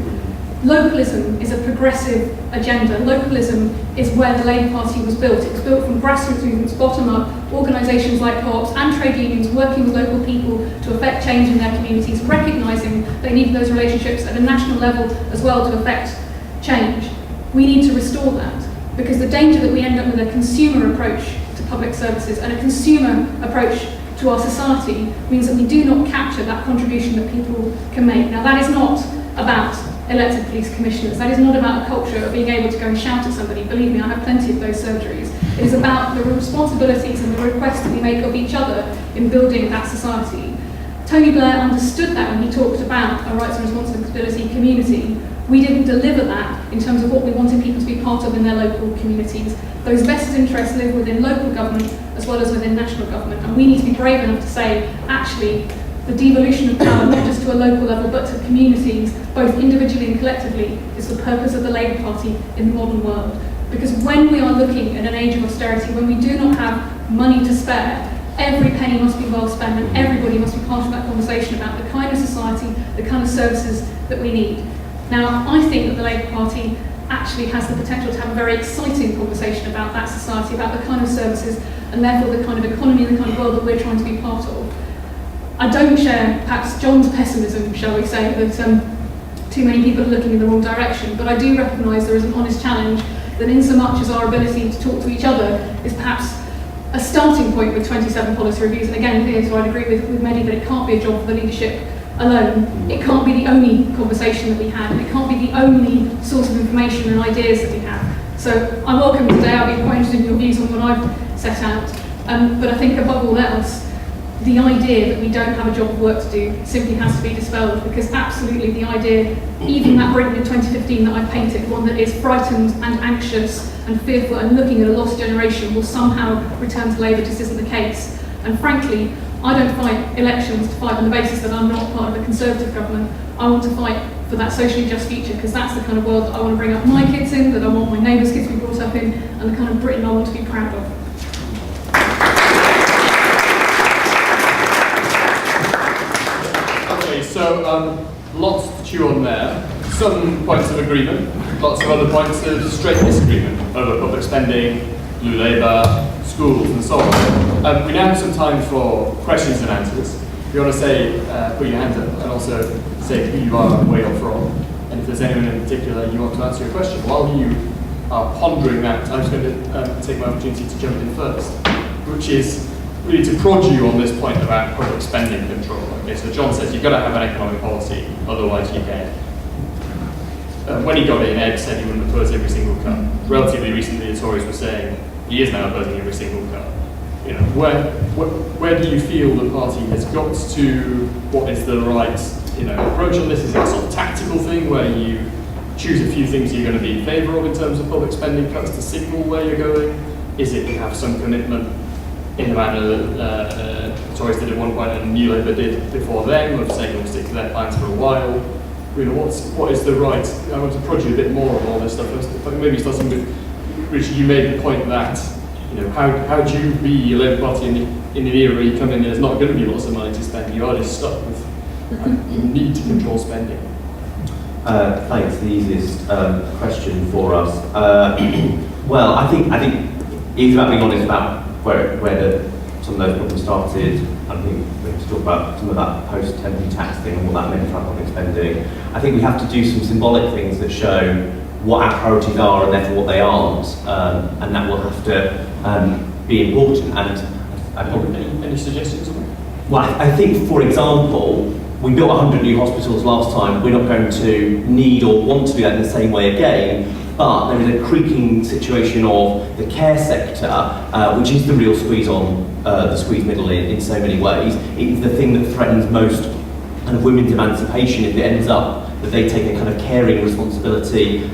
Localism is a progressive agenda. Localism is where the Labour Party was built. It was built from grassroots movements, bottom up, organisations like co-ops and trade unions working with local people to affect change in their communities, recognising they need those relationships at a national level as well to affect change. We need to restore that, because the danger that we end up with a consumer approach to public services and a consumer approach to our society means that we do not capture that contribution that people can make. Now that is not about elected police commissioners. That is not about a culture of being able to go and shout at somebody. Believe me, I have plenty of those surgeries. It is about the responsibilities and the requests that we make of each other in building that society. Tony Blair understood that when he talked about a rights and responsibility community. We didn't deliver that in terms of what we wanted people to be part of in their local communities. Those vested interests live within local government as well as within national government, and we need to be brave enough to say, actually, the devolution of power, not just to a local level, but to communities, both individually and collectively, is the purpose of the Labour Party in the modern world. Because when we are looking at an age of austerity, when we do not have money to spare, every penny must be well spent and everybody must be part of that conversation about the kind of society, the kind of services that we need. Now, I think that the Labour Party actually has the potential to have a very exciting conversation about that society, about the kind of services, and therefore the kind of economy and the kind of world that we're trying to be part of. I don't share perhaps John's pessimism, shall we say, that too many people are looking in the wrong direction, but I do recognise there is an honest challenge that in so much as our ability to talk to each other is perhaps a starting point with 27 policy reviews, and again, here, so I'd agree with Mehdi that it can't be a job for the leadership alone. It can't be the only conversation that we have, and it can't be the only source of information and ideas that we have. So I welcome today, I'll be quite interested in your views on what I've set out, but I think above all else, the idea that we don't have a job of work to do simply has to be dispelled, because absolutely the idea, even that Britain in 2015 that I painted, one that is frightened and anxious and fearful and looking at a lost generation, will somehow return to Labour, just isn't the case. And frankly, I don't fight elections to fight on the basis that I'm not part of a Conservative government. I want to fight for that socially just future, because that's the kind of world that I want to bring up my kids in, that I want my neighbours' kids to be brought up in, and the kind of Britain I want to be proud of. Okay, so lots to chew on there. Some points of agreement, lots of other points of straight disagreement over public spending, blue Labour, schools and so on. We now have some time for questions and answers. If you want to say, put your hands up and also say who you are and where you're from. And if there's anyone in particular you want to answer your question. While you are pondering that, I'm just going to take my opportunity to jump in first, which is really to prod you on this point about public spending control. Okay, so John says you've got to have an economic policy, otherwise you're dead. When he got in, Ed said he wouldn't oppose every single cut. Relatively recently, the Tories were saying he is now opposing every single cut. You know, where do you feel the party has got to? What is the right, approach on this? Is it a sort of tactical thing where you choose a few things you're going to be in favour of in terms of public spending cuts to signal where you're going? Is it you have some commitment in the manner that the Tories did at one point and New Labour did before them, of saying we'll stick to their plans for a while? What is the right? I want to prod you a bit more on all this stuff. Maybe starting with Richard. You made the point that how do you be a Labour Party in an era where you come in, there's not going to be lots of money to spend. You are just stuck with you need to control spending. Thanks. The easiest question for us. Well, I think it's about being honest about where some of those problems started. I think we have to talk about some of that post-temporary tax thing and what that meant for our public spending. I think we have to do some symbolic things that show what our priorities are and therefore what they aren't, and that will have to be important. And any suggestions on that? Well, I think, for example, we built 100 new hospitals last time. We're not going to need or want to do that in the same way again. But there is a creaking situation of the care sector, which is the real squeeze on the squeeze middle in so many ways. It's the thing that threatens most kind of women's emancipation if it ends up that they take a kind of caring responsibility.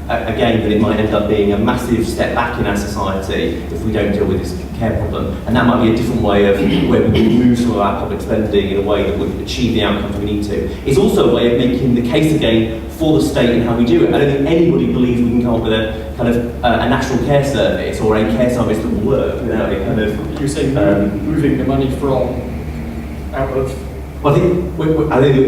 Again, that it might end up being a massive step back in our society if we don't deal with this care problem. And that might be a different way of where we can move some of our public spending in a way that would achieve the outcomes we need to. It's also a way of making the case again for the state and how we do it. I don't think anybody believes we can come up with a kind of a national care service or a care service that will work without a kind of... You're saying moving the money from out of... Well, I think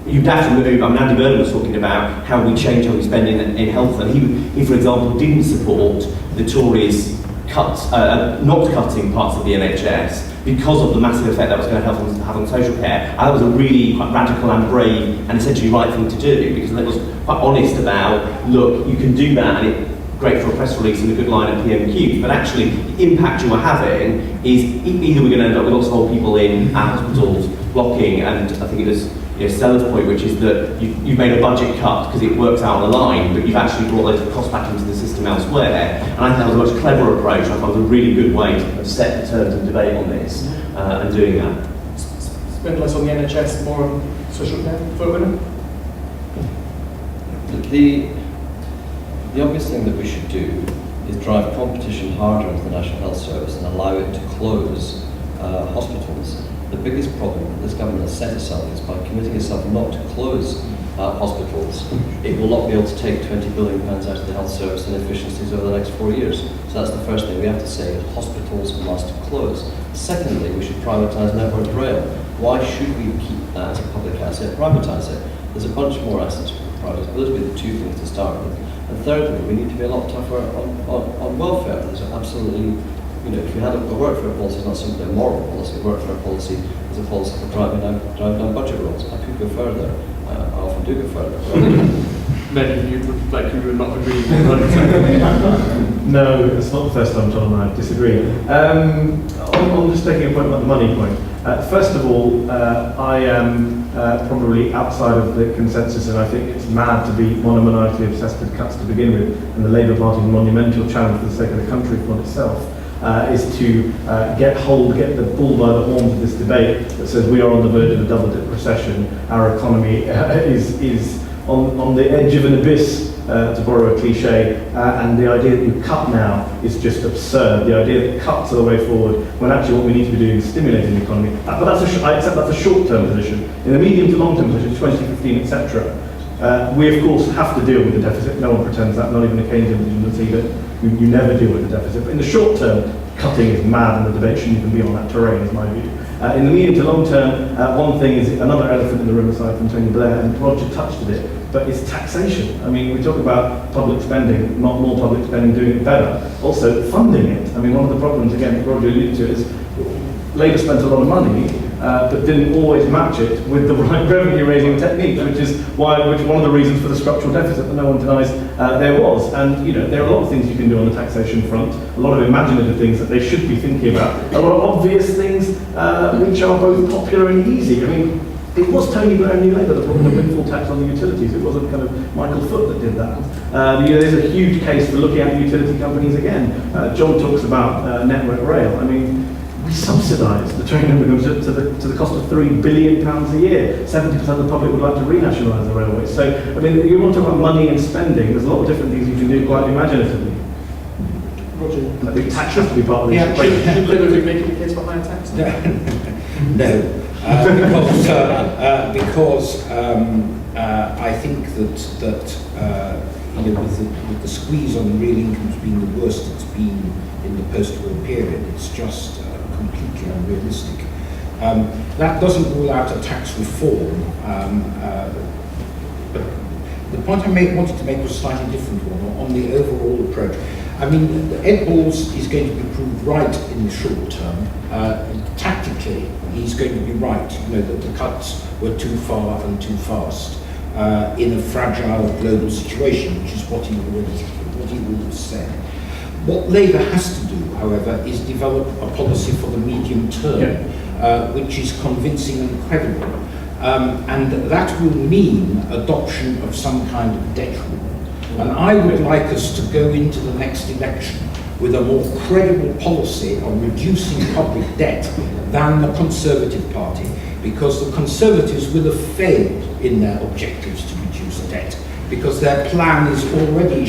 you'd have to move. Andy Burnham was talking about how we change how we spend in health, and he, for example, didn't support the Tories not cutting parts of the NHS because of the massive effect that was going to have on social care. And that was a really quite radical and brave and essentially right thing to do, because it was quite honest about, look, you can do that, and it's great for a press release and a good line at PMQ, but actually the impact you are having is either we're going to end up with lots of old people in our hospitals blocking, and I think it was Stella's point, which is that you've made a budget cut because it works out on the line, but you've actually brought those costs back into the system elsewhere. And I think that was a much cleverer approach. I thought it was a really good way to set the terms of debate on this and doing that. Spend less on the NHS, more on social care for women? The obvious thing that we should do is drive competition harder into the National Health Service and allow it to close hospitals. The biggest problem that this government has set itself is by committing itself not to close hospitals, it will not be able to take £20 billion out of the health service and efficiencies over the next 4 years. So that's the first thing we have to say, is hospitals must close. Secondly, we should privatise Network Rail. Why should we keep that as a public asset, privatise it? There's a bunch more assets we can privatise, but those would be the two things to start with. And thirdly, we need to be a lot tougher on welfare. There's absolutely, if we had a welfare policy, it's not simply a moral policy. A welfare policy is a policy for driving down budget rules. I could go further. I often do go further. Many of you would not agree with that. No, it's not the first time John and I disagree. I'm just taking a point about the money point. First of all, I am probably outside of the consensus, and I think it's mad to be monomaniacally obsessed with cuts to begin with, and the Labour Party's monumental challenge for the sake of the country for itself is to get the bull by the horns of this debate that says we are on the verge of a double-dip recession, our economy is on the edge of an abyss to borrow a cliche, and the idea that you cut now is just absurd. The idea that cuts are the way forward, when actually what we need to be doing is stimulating the economy. But I accept that's a short-term position. In the medium to long-term position, 2015, etc., we of course have to deal with the deficit. No one pretends that, not even a Keynesian will see that you never deal with the deficit. But in the short term, cutting is mad, and the debate shouldn't even be on that terrain, is my view. In the medium to long term, one thing is another elephant in the room aside from Tony Blair, and Roger touched on it, but it's taxation. I mean, we talk about public spending, not more public spending, doing it better. Also, funding it. I mean, one of the problems, again, that Roger alluded to is Labour spent a lot of money, but didn't always match it with the right revenue-raising techniques, which is one of the reasons for the structural deficit that no one denies there was. And there are a lot of things you can do on the taxation front, a lot of imaginative things that they should be thinking about, a lot of obvious things which are both popular and easy. I mean, it was Tony Blair and New Labour that brought the windfall tax on the utilities. It wasn't kind of Michael Foot that did that. There's a huge case for looking at the utility companies again. John talks about Network Rail. I mean, we subsidise the train network to the cost of £3 billion a year. 70% of the public would like to renationalise the railways. So, I mean, you want to talk about money and spending, there's a lot of different things you can do quite imaginatively. Roger. I think tax has to be part of the Yeah, issue. should Labour be making a case for higher tax? No, because I think that with the squeeze on real incomes being the worst it's been in the post-war period, it's just completely unrealistic. That doesn't rule out a tax reform, but the point I wanted to make was a slightly different one on the overall approach. I mean, Ed Balls is going to be proved right in the short term. Tactically, he's going to be right, that the cuts were too far and too fast in a fragile global situation, which is what he already said. What Labour has to do, however, is develop a policy for the medium term, which is convincing and credible. And that will mean adoption of some kind of debt rule. And I would like us to go into the next election with a more credible policy on reducing public debt than the Conservative Party, because the Conservatives will have failed in their objectives to reduce debt, because their plan is already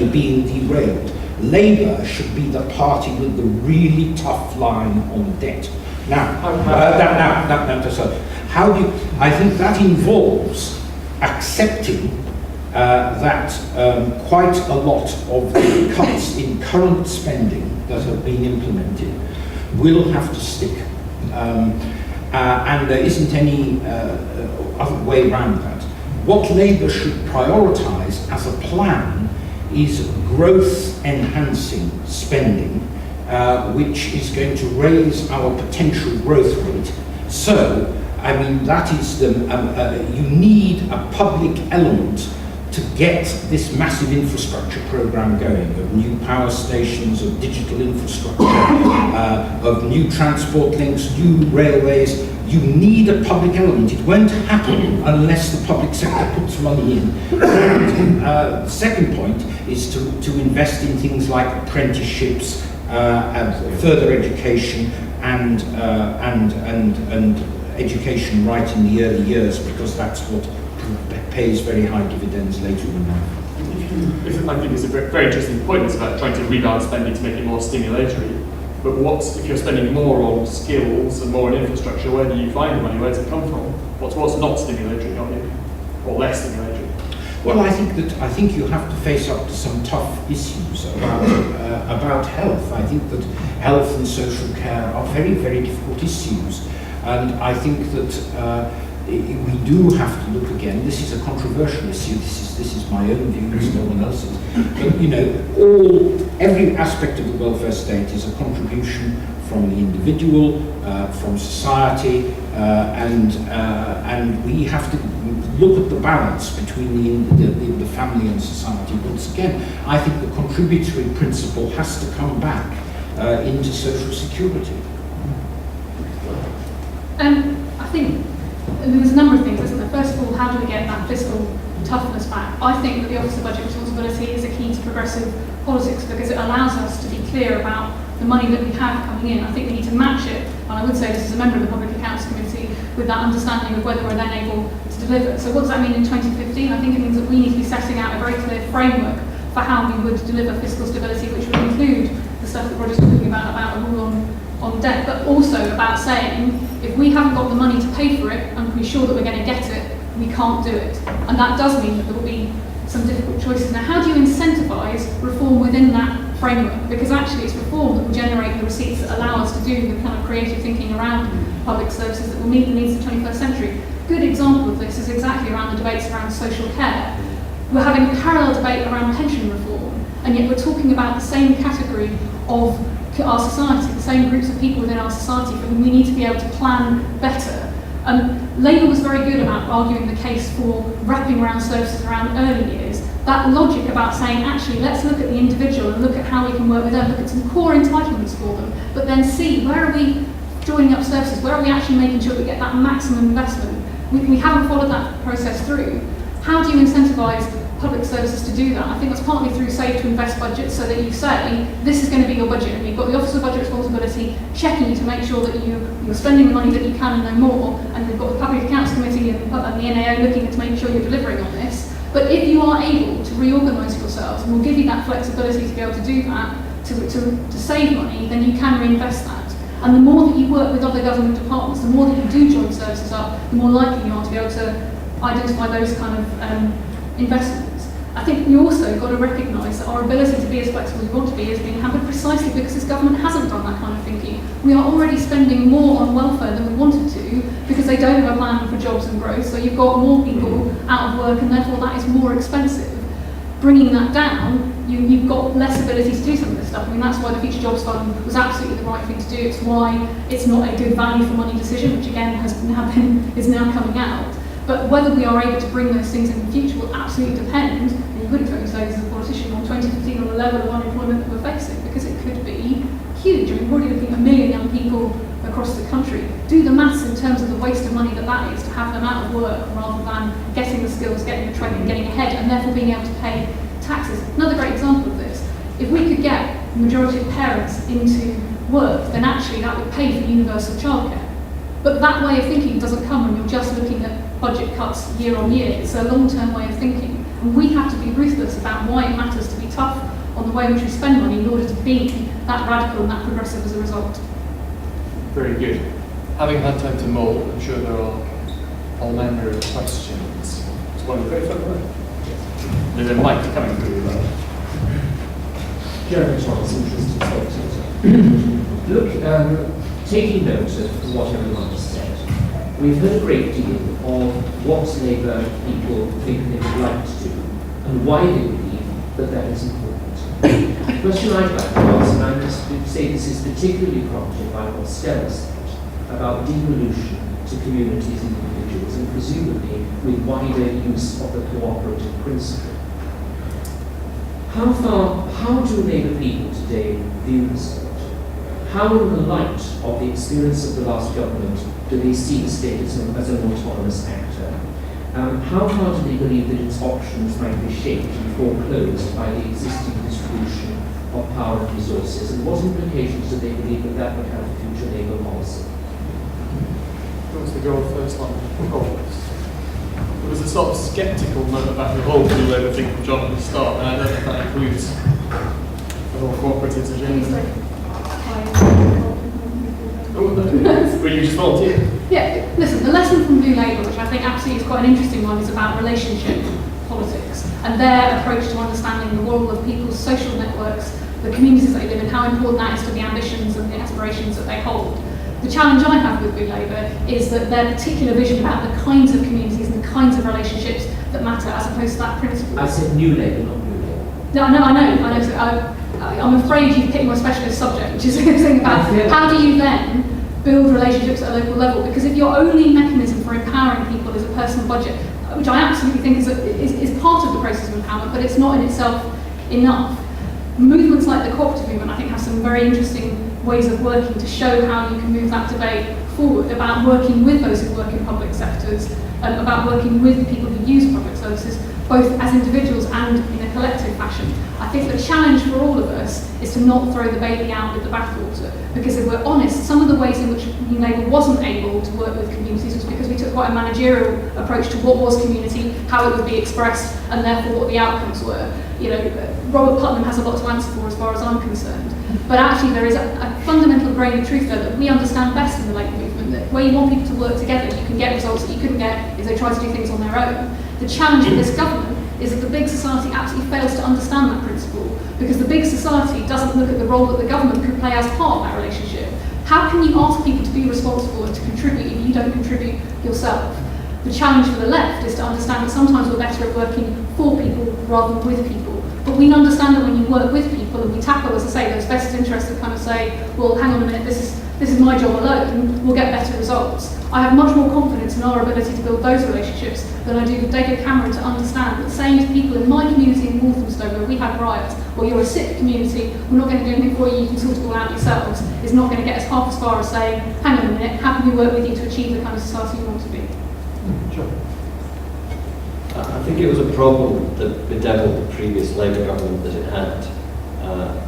being derailed. Labour should be the party with the really tough line on debt. Now, how do you, I think that involves accepting that quite a lot of the cuts in current spending that have been implemented will have to stick. And there isn't any other way around that. What Labour should prioritise as a plan is growth-enhancing spending, which is going to raise our potential growth rate. So, I mean, that is you need a public element to get this massive infrastructure program going, of new power stations, of digital infrastructure, of new transport links, new railways. You need a public element. It won't happen unless the public sector puts money in. The second point is to invest in things like apprenticeships, further education, and education right in the early years, because that's what pays very high dividends later in life. I think it's a very interesting point. It's about trying to rebalance spending to make it more stimulatory. But if you're spending more on skills and more on infrastructure, where do you find the money? Where does it come from? What's not stimulatory, not you? Or less stimulatory? Well, I think you have to face up to some tough issues about health. I think that health and social care are very, very difficult issues, and I think that we do have to look again. This is a controversial issue. This is my own view. It's no one else's. But every aspect of the welfare state is a contribution from the individual, from society, and we have to look at the balance between the family and society. Once again, I think the contributory principle has to come back into social security. I think there's a number of things, isn't there? First of all, how do we get that fiscal toughness back? I think that the Office of Budget Responsibility is a key to progressive politics, because it allows us to be clear about the money that we have coming in. I think we need to match it, and I would say this as a member of the Public Accounts Committee, with that understanding of whether we're then able to deliver. So what does that mean in 2015? I think it means that we need to be setting out a very clear framework for how we would deliver fiscal stability, which would include the stuff that Roger's talking about a rule on debt, but also about saying, if we haven't got the money to pay for it and we're sure that we're going to get it, we can't do it. And that does mean that there will be some difficult choices. Now, how do you incentivise reform within that framework? Because actually it's reform that will generate the receipts that allow us to do the kind of creative thinking around public services that will meet the needs of the 21st century. Good example of this is exactly around the debates around social care. We're having a parallel debate around pension reform, and yet we're talking about the same category of our society, the same groups of people within our society for whom we need to be able to plan better. Labour was very good about arguing the case for wrapping around services around early years. That logic about saying, actually, let's look at the individual and look at how we can work with them, look at some core entitlements for them, but then see where are we joining up services, where are we actually making sure we get that maximum investment. We haven't followed that process through. How do you incentivise public services to do that? I think that's partly through Save to Invest budgets, so that you say, this is going to be your budget, and you've got the Office of Budget Responsibility checking you to make sure that you're spending the money that you can and no more, and you've got the Public Accounts Committee and the NAO looking at to make sure you're delivering on this. But if you are able to reorganise yourselves, and we'll give you that flexibility to be able to do that, to save money, then you can reinvest that. And the more that you work with other government departments, the more that you do join services up, the more likely you are to be able to identify those kind of investments. I think we also got to recognise that our ability to be as flexible as we want to be is being hampered precisely because this government hasn't done that kind of thinking. We are already spending more on welfare than we wanted to because they don't have a plan for jobs and growth, so you've got more people out of work and therefore that is more expensive. Bringing that down, you've got less ability to do some of this stuff. I mean, that's why the Future Jobs Fund was absolutely the right thing to do. It's why it's not a good value for money decision, which again is now coming out. But whether we are able to bring those things in the future will absolutely depend, and you would expect me to say this as a politician, on 2015 on the level of unemployment that we're facing, because it could be huge. I mean, we're already looking at 1 million young people across the country. Do the maths in terms of the waste of money that is to have them out of work rather than getting the skills, getting the training, getting ahead, and therefore being able to pay taxes. Another great example of this, if we could get the majority of parents into work, then actually that would pay for universal childcare. But that way of thinking doesn't come when you're just looking at budget cuts year on year. It's a long-term way of thinking. And we have to be ruthless about why it matters to be tough on the way in which we spend money in order to be that radical and that progressive as a result. Very good. Having had time to mull, I'm sure there are all manner of questions. It's one of the very fun ones. There's a mic coming through. Jeremy Thomas, interested spectator. Look, taking note of what everyone has said, we've heard a great deal of what Labour people think they would like to do and why they believe that is important. The question I'd like to ask, and I must say this is particularly prompted by what Stella said about devolution to communities and individuals, and presumably with wider use of the cooperative principle. How do Labour people today view this? How, in the light of the experience of the last government, do they see the state as an autonomous actor? How far do they believe that its options might be shaped and foreclosed by the existing distribution of power and resources? And what implications do they believe that that would have for future Labour policy? Who wants to go first one? There was a sort of sceptical note about the whole new Labour thing from John at the start, and I don't know if that includes the whole cooperative agenda. Were you just volunteer? Yeah, listen, the lesson from Blue Labour, which I think absolutely is quite an interesting one, is about relationship politics and their approach to understanding the role of people's social networks, the communities they live in, how important that is to the ambitions and the aspirations that they hold. The challenge I have with Blue Labour is that their particular vision about the kinds of communities and the kinds of relationships that matter, as opposed to that principle. I said New Labour, not Blue Labour. No, I know. So I'm afraid you've picked my specialist subject, which is the thing about how do you then build relationships at a local level? Because if your only mechanism for empowering people is a personal budget, which I absolutely think is part of the process of empowerment, but it's not in itself enough. Movements like the cooperative movement, I think, have some very interesting ways of working to show how you can move that debate forward about working with those who work in public sectors about working with people who use public services, both as individuals and in a collective fashion. I think the challenge for all of us is to not throw the baby out with the bathwater, because if we're honest, some of the ways in which New Labour wasn't able to work with communities was because we took quite a managerial approach to what was community, how it would be expressed, and therefore what the outcomes were. Robert Putnam has a lot to answer for as far as I'm concerned. But actually there is a fundamental grain of truth there that we understand best in the Labour movement, that where you want people to work together, you can get results that you couldn't get if they try to do things on their own. The challenge of this government is that the big society absolutely fails to understand that principle, because the big society doesn't look at the role that the government could play as part of that relationship. How can you ask people to be responsible and to contribute if you don't contribute yourself? The challenge for the left is to understand that sometimes we're better at working for people rather than with people. But we understand that when you work with people and we tackle, as I say, those vested interests that kind of say, well, hang on a minute, this is my job alone, we'll get better results. I have much more confidence in our ability to build those relationships than I do with David Cameron to understand that saying to people in my community in Walthamstow where we had riots, well, you're a sick community, we're not going to do anything for you, you can sort it all out yourselves, is not going to get us half as far as saying, hang on a minute, how can we work with you to achieve the kind of society you want to be? Sure. I think it was a problem that bedeviled the previous Labour government, that it had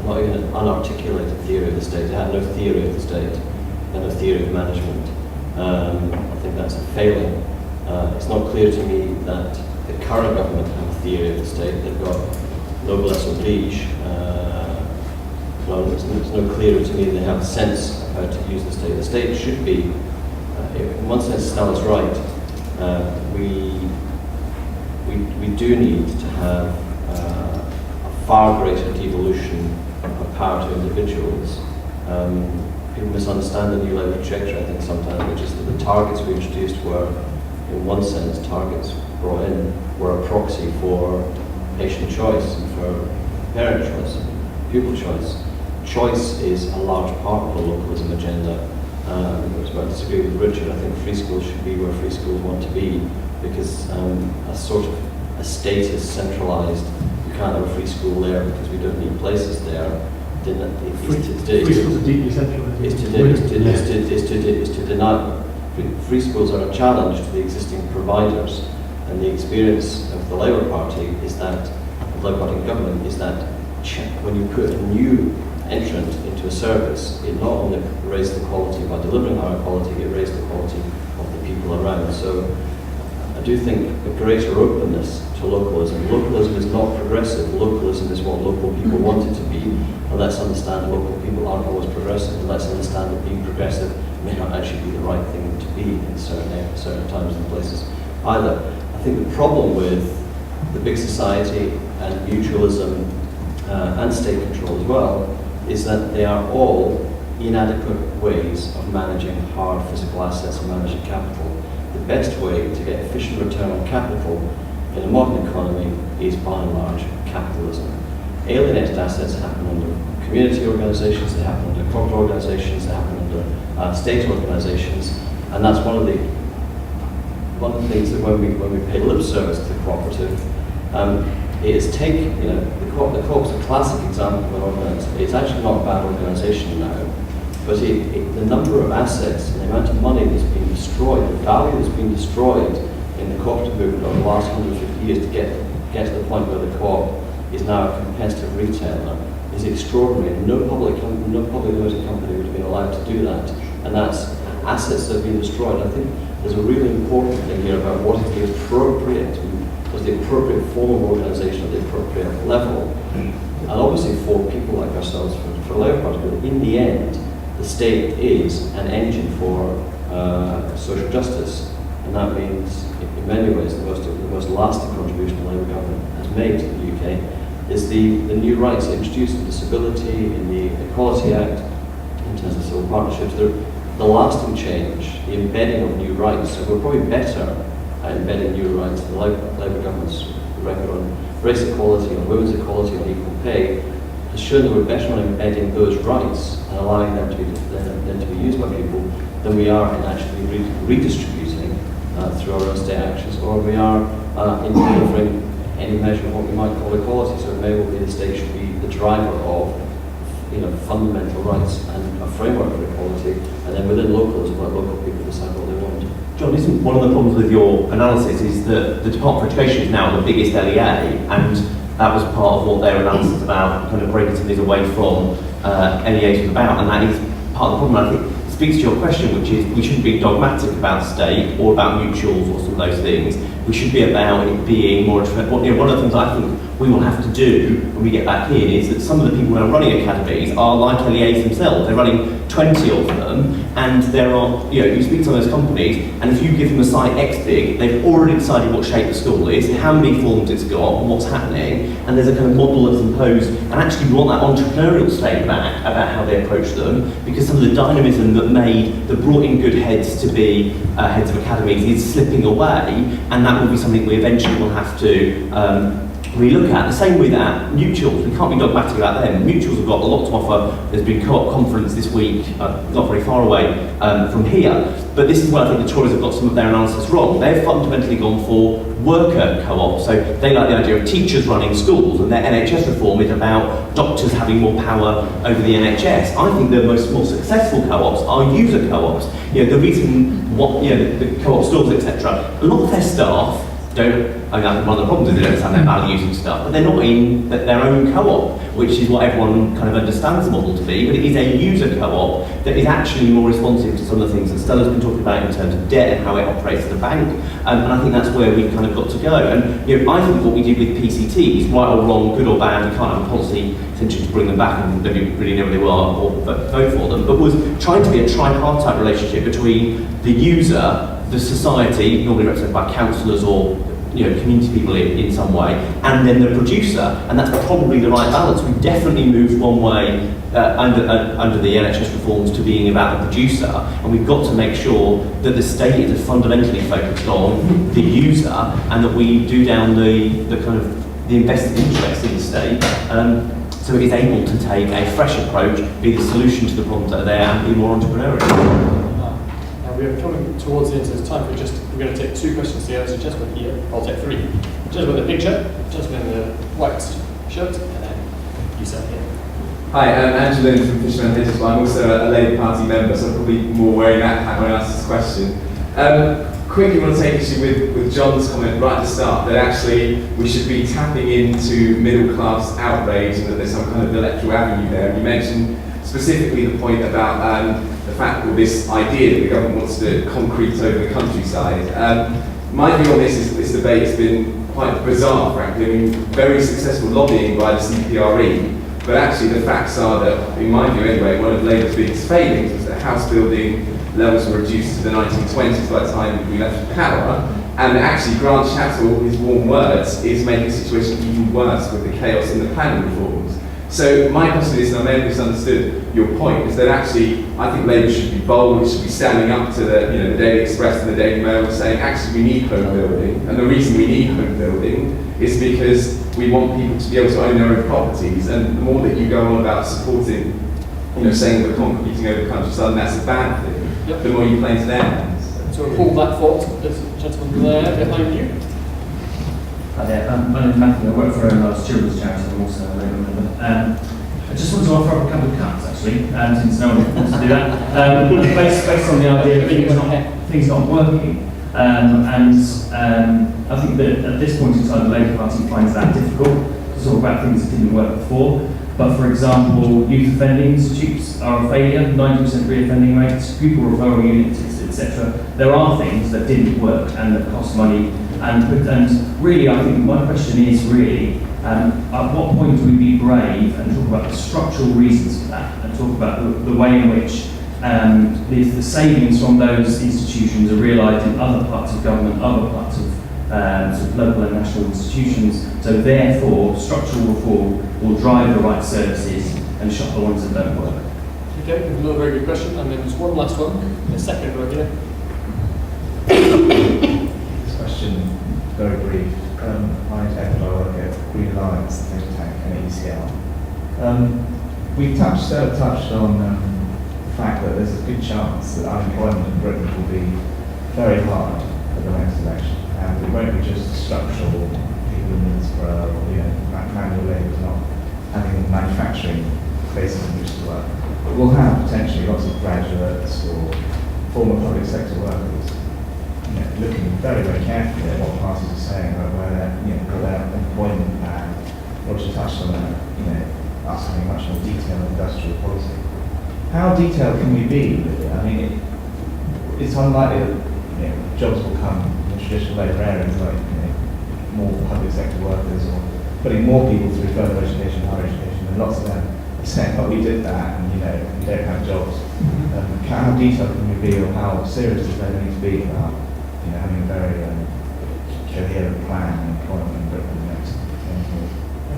not even an unarticulated theory of the state. It had no theory of the state and no theory of management. I think that's a failing. It's not clear to me that the current government have a theory of the state. They've got noblesse oblige. It's no clearer to me they have a sense of how to use the state. The state should be, in one sense, Stella's right. We do need to have a far greater devolution of power to individuals. People misunderstand the New Labour trajectory, I think, sometimes, which is that the targets we introduced were, in one sense, targets brought in were a proxy for patient choice and for parent choice, pupil choice. Choice is a large part of the localism agenda. I was about to disagree with Richard. I think free schools should be where free schools want to be, because a sort of a state is centralised. You can't have a free school there because we don't need places there. Free schools are deeply centralised. Is to deny. Free schools are a challenge to the existing providers, and the experience of the Labour Party is that, the Labour Party government, is that when you put a new entrant into a service, it not only raised the quality by delivering higher quality, it raised the quality of the people around. So I do think a greater openness to localism. Localism is not progressive. Localism is what local people want it to be. And let's understand local people aren't always progressive. And let's understand that being progressive may not actually be the right thing to be in certain times and places either. I think the problem with the big society and mutualism and state control as well is that they are all inadequate ways of managing hard physical assets and managing capital. The best way to get efficient return on capital in a modern economy is, by and large, capitalism. Alienated assets happen under community organisations, they happen under corporate organisations, they happen under state organisations, and that's one of the things that when we pay lip service to the cooperative, it is taken, the co-op's a classic example of an organisation. It's actually not a bad organisation now, but the number of assets and the amount of money that's been destroyed, the value that's been destroyed in the cooperative movement over the last 150 years to get to the point where the co-op is now a competitive retailer is extraordinary. No public limited company would have been allowed to do that, and that's assets that have been destroyed. I think there's a really important thing here about what is the appropriate form of organisation at the appropriate level. And obviously for people like ourselves, for the Labour Party, in the end, the state is an engine for social justice, and that means, in many ways, the most lasting contribution the Labour government has made to the UK is the new rights introduced in disability, in the Equality Act, in terms of civil partnerships. The lasting change, the embedding of new rights. So we're probably better at embedding new rights than the Labour government's record on race equality, on women's equality, on equal pay has shown that we're better on embedding those rights and allowing them to be used by people than we are in actually redistributing through our own state actions, or we are in delivering any measure of what we might call equality. So it may well be the state should be the driver of fundamental rights and a framework for equality, and then within localism, let local people decide what they want. John, isn't one of the problems with your analysis is that the Department for Education is now the biggest LEA, and that was part of what their analysis about kind of breaking some of these away from LEAs was about, and that is part of the problem. I think it speaks to your question, which is we shouldn't be dogmatic about state or about mutuals or some of those things. We should be about it being more. One of the things I think we will have to do when we get back in is that some of the people who are running academies are like LEAs themselves. They're running 20 of them, and there are, you speak to some of those companies, and if you give them a site X big, they've already decided what shape the school is, how many forms it's got, and what's happening, and there's a kind of model that's imposed, and actually we want that entrepreneurial state back about how they approach them, because some of the dynamism that brought in good heads to be heads of academies is slipping away, and that will be something we eventually will have to relook at. The same with mutuals. We can't be dogmatic about them. Mutuals have got a lot to offer. There's been co-op conference this week, not very far away from here. But this is where I think the Tories have got some of their analysis wrong. They've fundamentally gone for worker co-ops. So they like the idea of teachers running schools, and their NHS reform is about doctors having more power over the NHS. I think the more successful co-ops are user co-ops. The reason the co-op stores, etc. A lot of their staff don't. I mean, one of the problems is they don't understand their values and stuff, but they're not in their own co-op, which is what everyone kind of understands the model to be, but it is a user co-op that is actually more responsive to some of the things that Stella's been talking about in terms of debt and how it operates as a bank, and I think that's where we've kind of got to go. And I think what we did with PCTs, right or wrong, good or bad, we can't have a policy essentially to bring them back and nobody really know where they are or vote for them, but was trying to be a tripartite relationship between the user, the society, normally represented by councillors or community people in some way, and then the producer, and that's probably the right balance. We've definitely moved one way under the NHS reforms to being about the producer, and we've got to make sure that the state is fundamentally focused on the user, and that we do down the kind of the invested interest in the state, so it is able to take a fresh approach, be the solution to the problems that are there, and be more entrepreneurial. We are coming towards the end, so it's time for we're going to take 2 questions here. There's a gentleman here, I'll take 3. Gentleman in the picture, gentleman in the white shirt, and then you sir here. Hi, I'm Andrew Lynn from Fisherman Hedges, but I'm also a Labour Party member, so I'm probably more wearing that hat when I ask this question. Quickly want to take issue with John's comment right at the start, that actually we should be tapping into middle class outrage and that there's some kind of electoral avenue there. And you mentioned specifically the point about the fact that this idea that the government wants to concrete over the countryside. My view on this is that this debate has been quite bizarre, frankly. I mean, very successful lobbying by the CPRE, but actually the facts are that, in my view anyway, one of Labour's biggest failings was that house building levels were reduced to the 1920s by the time we left power, and actually Grant Shapps, his warm words, is making the situation even worse with the chaos in the planning reforms. So my question is, and I may have misunderstood your point, is that actually I think Labour should be bold, it should be standing up to the Daily Express and the Daily Mail and saying actually we need home building, and the reason we need home building is because we want people to be able to own their own properties, and the more that you go on about supporting, saying that we're concreting over the countryside and that's a bad thing, the more you play into their hands. So hold that thought, there's a gentleman there behind you. Hi there, my name's Matthew, I work for a large children's charity, I'm also a Labour member. I just want to offer up a couple of cuts actually, since no one wants to do that. Based on the idea that things not working, and I think that at this point in time the Labour Party finds that difficult to talk about things that didn't work before. But for example, youth offending institutes are a failure, 90% re-offending rates, pupil referral units, etc. There are things that didn't work and that cost money. And really, I think my question is really, at what point do we be brave and talk about the structural reasons for that, and talk about the way in which the savings from those institutions are realised in other parts of government, other parts of sort of local and national institutions. So therefore, structural reform will drive the right services and shut the ones that don't work. Okay, another very good question, and then there's one last one, the second row here. Question, very brief. My name's Ed, I work at Green Alliance, the think tank, and ECL. We've touched on the fact that there's a good chance that unemployment in Britain will be very hard at the next election, and it won't be just structural people in Middlesbrough or manual labour not having manufacturing places in which to work. But we'll have potentially lots of graduates or former public sector workers, looking very, very carefully at what parties are saying about where they're, got their employment plan. Roger touched on that, us having much more detailed industrial policy. How detailed can we be with it? I mean, it's unlikely that jobs will come in traditional labour areas like more public sector workers or putting more people through further education, higher education, and lots of them are saying, "Oh, we did that, and we don't have jobs." How detailed can we be, or how serious does there need to be about having a very coherent plan and employment in Britain in the next 10 years?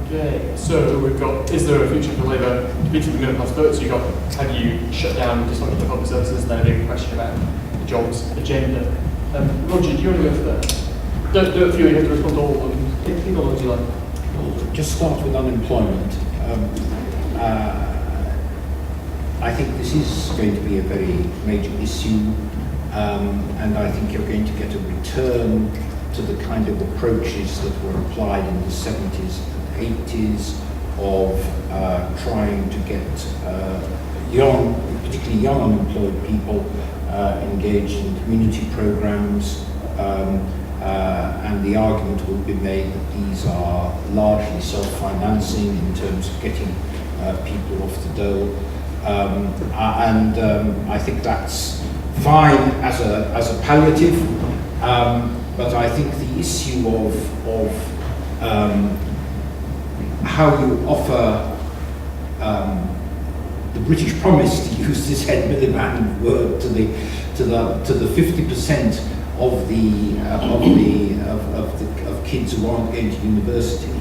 Okay, so we've got, is there a future for Labour defeating the middle class vote? So you've got, have you shut down just looking at the public services, and then a big question about the jobs agenda. Roger, do you want to go first? Don't feel you have to respond to all of them. Pick on what you like. Well, just start with unemployment. I think this is going to be a very major issue, and I think you're going to get a return to the kind of approaches that were applied in the 70s and 80s of trying to get particularly young unemployed people engaged in community programs, and the argument will be made that these are largely self-financing in terms of getting people off the dole. I think that's fine as a palliative, but I think the issue of how you offer the British promise, to use this Ed Miliband word, to the 50% of kids who aren't going to university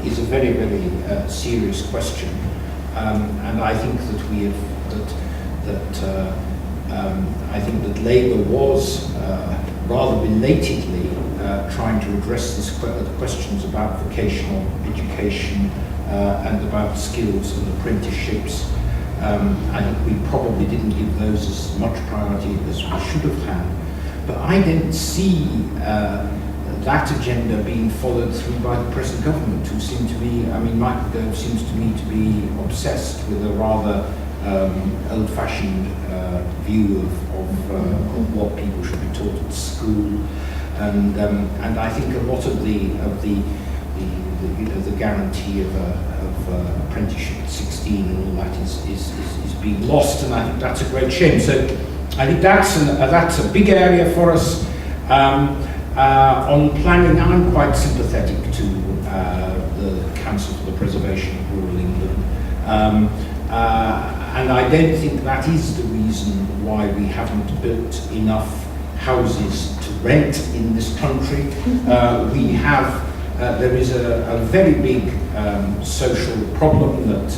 is a very, very serious question. And I think that I think that Labour was rather belatedly trying to address the questions about vocational education and about skills and apprenticeships. I think we probably didn't give those as much priority as we should have had. But I didn't see that agenda being followed through by the present government, who seem to be, Michael Gove seems to me to be obsessed with a rather old-fashioned view of what people should be taught at school, and I think a lot of the guarantee of apprenticeship at 16 and all that is being lost, and I think that's a great shame. So I think that's a big area for us. On planning, I'm quite sympathetic to the Council for the Preservation of Rural England, and I don't think that is the reason why we haven't built enough houses to rent in this country. We have, there is a very big social problem that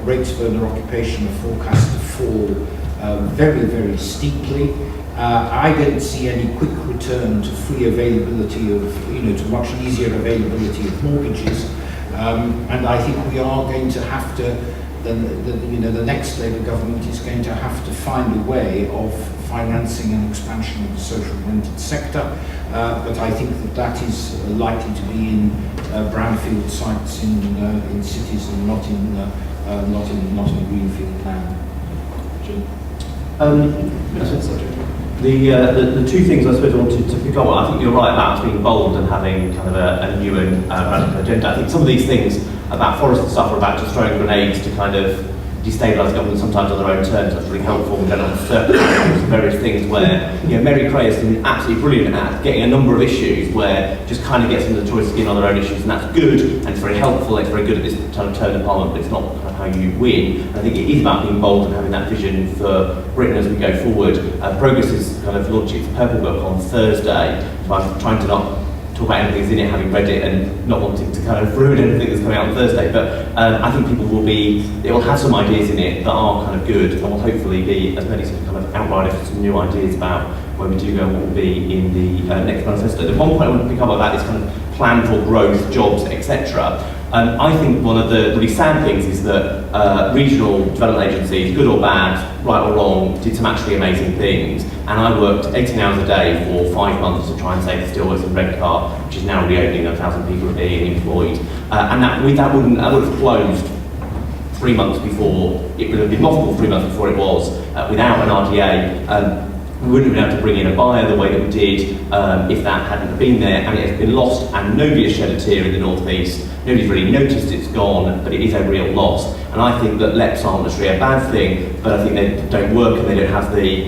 rates of owner occupation are forecast to fall very, very steeply. I don't see any quick return to free availability of, to much easier availability of mortgages, and I think we are going to have to, the next Labour government is going to have to find a way of financing an expansion of the social rented sector, but I think that is likely to be in brownfield sites in cities and not in greenfield land. The two things I suppose I wanted to pick up on, I think you're right about being bold and having kind of a new and radical agenda. I think some of these things about forest and stuff are about just throwing grenades to kind of destabilise government sometimes on their own terms. That's really helpful. We don't have circumstances and various things where, Mary Cray has been absolutely brilliant at getting a number of issues where just kind of gets them the choice of skin on their own issues, and that's good, and it's very helpful, it's very good at this kind of turn of Parliament, but it's not kind of how you win. And I think it is about being bold and having that vision for Britain as we go forward. Progress is kind of launching its purple book on Thursday, so I'm trying to not talk about anything that's in it, having read it and not wanting to kind of ruin anything that's coming out on Thursday, but I think people it will have some ideas in it that are kind of good, and will hopefully be as many sort of kind of outriders for some new ideas about where we do go and what will be in the next manifesto. The one point I want to pick up on that is kind of plan for growth, jobs, etc. I think one of the really sad things is that regional development agencies, good or bad, right or wrong, did some actually amazing things. And I worked 18 hours a day for 5 months to try and save the Steelworks and Redcar, which is now reopening, 1,000 people are being employed. And that would have closed 3 months before, it would have been mothballed 3 months before it was, without an RDA. We wouldn't have been able to bring in a buyer the way that we did if that hadn't been there, and it has been lost, and nobody has shed a tear in the North East. Nobody's really noticed it's gone, but it is a real loss. And I think that LEPs aren't necessarily a bad thing, but I think they don't work and they don't have the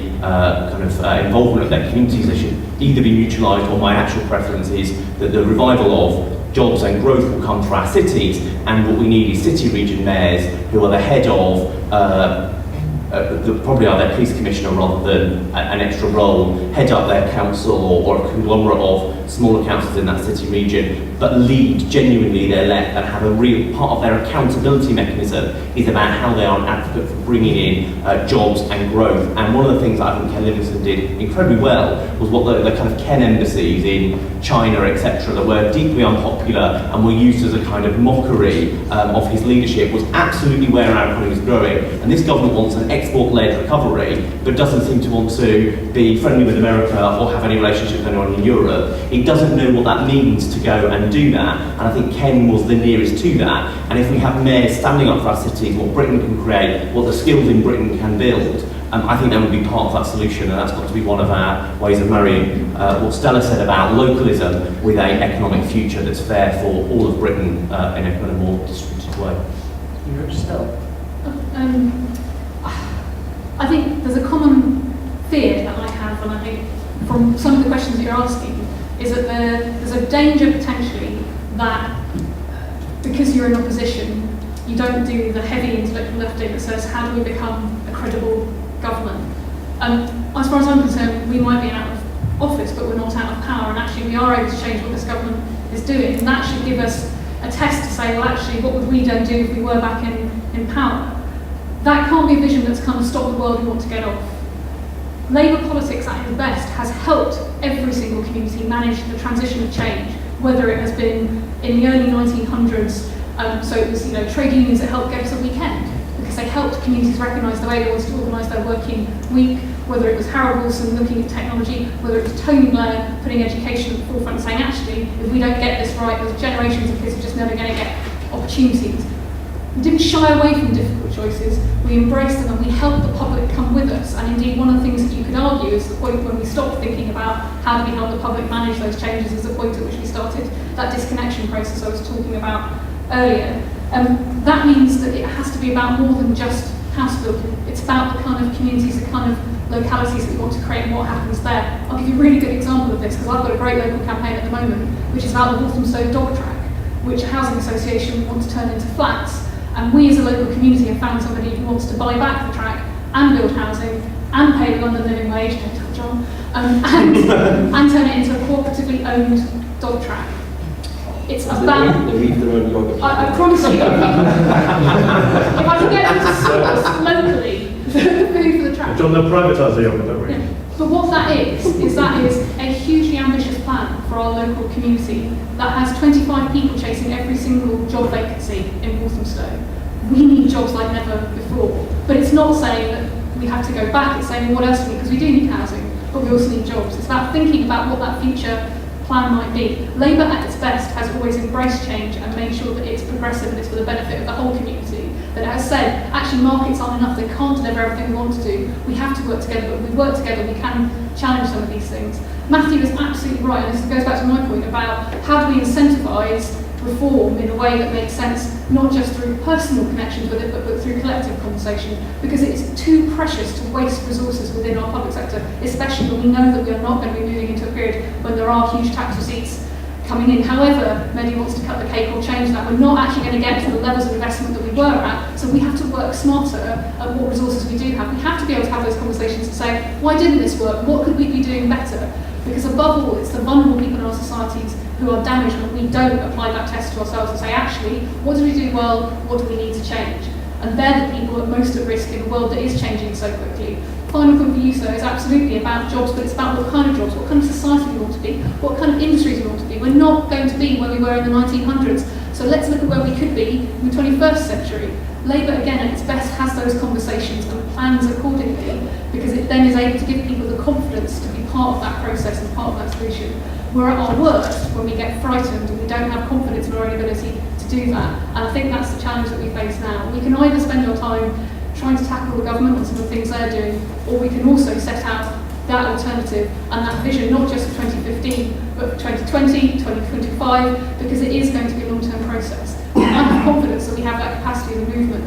involvement of their communities. They should either be mutualised, or my actual preference is that the revival of jobs and growth will come for our cities, and what we need is city region mayors who are the head of probably are their police commissioner rather than an extra role, head up their council or a conglomerate of smaller councils in that city region, but lead genuinely their LEP and have a real part of their accountability mechanism is about how they are an advocate for bringing in jobs and growth. And one of the things that I think Ken Livingstone did incredibly well was what the kind of Ken embassies in China, etc., that were deeply unpopular and were used as a kind of mockery of his leadership, was absolutely where our economy is growing. And this government wants an export-led recovery, but doesn't seem to want to be friendly with America or have any relationship with anyone in Europe. It doesn't know what that means to go and do that, and I think Ken was the nearest to that. And if we have mayors standing up for our cities, what Britain can create, what the skills in Britain can build, I think that would be part of that solution, and that's got to be one of our ways of marrying what Stella said about localism with an economic future that's fair for all of Britain in a kind of more distributed way. I think there's a common fear that I have, and I think from some of the questions that you're asking, is that there's a danger potentially that because you're in opposition, you don't do the heavy intellectual lifting that says, how do we become a credible government? As far as I'm concerned, we might be out of office, but we're not out of power, and actually we are able to change what this government is doing, and that should give us a test to say, well, actually, what would we then do if we were back in power? That can't be a vision that's kind of stopped the world we want to get off. Labour politics at its best has helped every single community manage the transition of change, whether it has been in the early 1900s, so it was trade unions that helped get us a weekend, because they helped communities recognise the way they wanted to organise their working week, whether it was Harold Wilson looking at technology, whether it was Tony Blair putting education at the forefront and saying, actually, if we don't get this right, there's generations of kids who are just never going to get opportunities. We didn't shy away from difficult choices, we embraced them and we helped the public come with us. And indeed, one of the things that you could argue is the point when we stopped thinking about how do we help the public manage those changes is the point at which we started that disconnection process I was talking about earlier. That means that it has to be about more than just house building. It's about the kind of communities, the kind of localities that we want to create and what happens there. I'll give you a really good example of this because I've got a great local campaign at the moment, which is about the Walthamstow dog track, which a housing association wants to turn into flats. And we as a local community have found somebody who wants to buy back the track and build housing and pay the London living wage, don't tell John, and turn it into a cooperatively owned dog track. It's about... They leave their own yogurt. I promise you, if I can get them to source locally the food for the track. John, they'll privatise the yogurt, don't we? Yeah. But what that is a hugely ambitious plan for our local community that has 25 people chasing every single job vacancy in Walthamstow. We need jobs like never before. But it's not saying that we have to go back, it's saying, well, what else do we need? Because we do need housing, but we also need jobs. It's about thinking about what that future plan might be. Labour at its best has always embraced change and made sure that it's progressive and it's for the benefit of the whole community. That it has said, actually markets aren't enough, they can't deliver everything we want to do. We have to work together, but if we work together we can challenge some of these things. Matthew is absolutely right, and this goes back to my point about how do we incentivise reform in a way that makes sense, not just through personal connections with it, but through collective conversation, because it's too precious to waste resources within our public sector, especially when we know that we are not going to be moving into a period when there are huge tax receipts coming in. However, Mehdi wants to cut the cake or change that. We're not actually going to get to the levels of investment that we were at, so we have to work smarter at what resources we do have. We have to be able to have those conversations and say, why didn't this work? What could we be doing better? Because above all, it's the vulnerable people in our societies who are damaged when we don't apply that test to ourselves and say, actually, what do we do well? What do we need to change? And they're the people most at risk in a world that is changing so quickly. Final point for you, sir, is absolutely about jobs, but it's about what kind of jobs, what kind of society we want to be, what kind of industries we want to be. We're not going to be where we were in the 1900s. So let's look at where we could be in the 21st century. Labour, again, at its best, has those conversations and plans accordingly, because it then is able to give people the confidence to be part of that process and part of that solution. We're at our worst when we get frightened and we don't have confidence in our own ability to do that. And I think that's the challenge that we face now. We can either spend our time trying to tackle the government and some of the things they're doing, or we can also set out that alternative and that vision, not just for 2015, but for 2020, 2025, because it is going to be a long-term process. I have confidence that we have that capacity as a movement.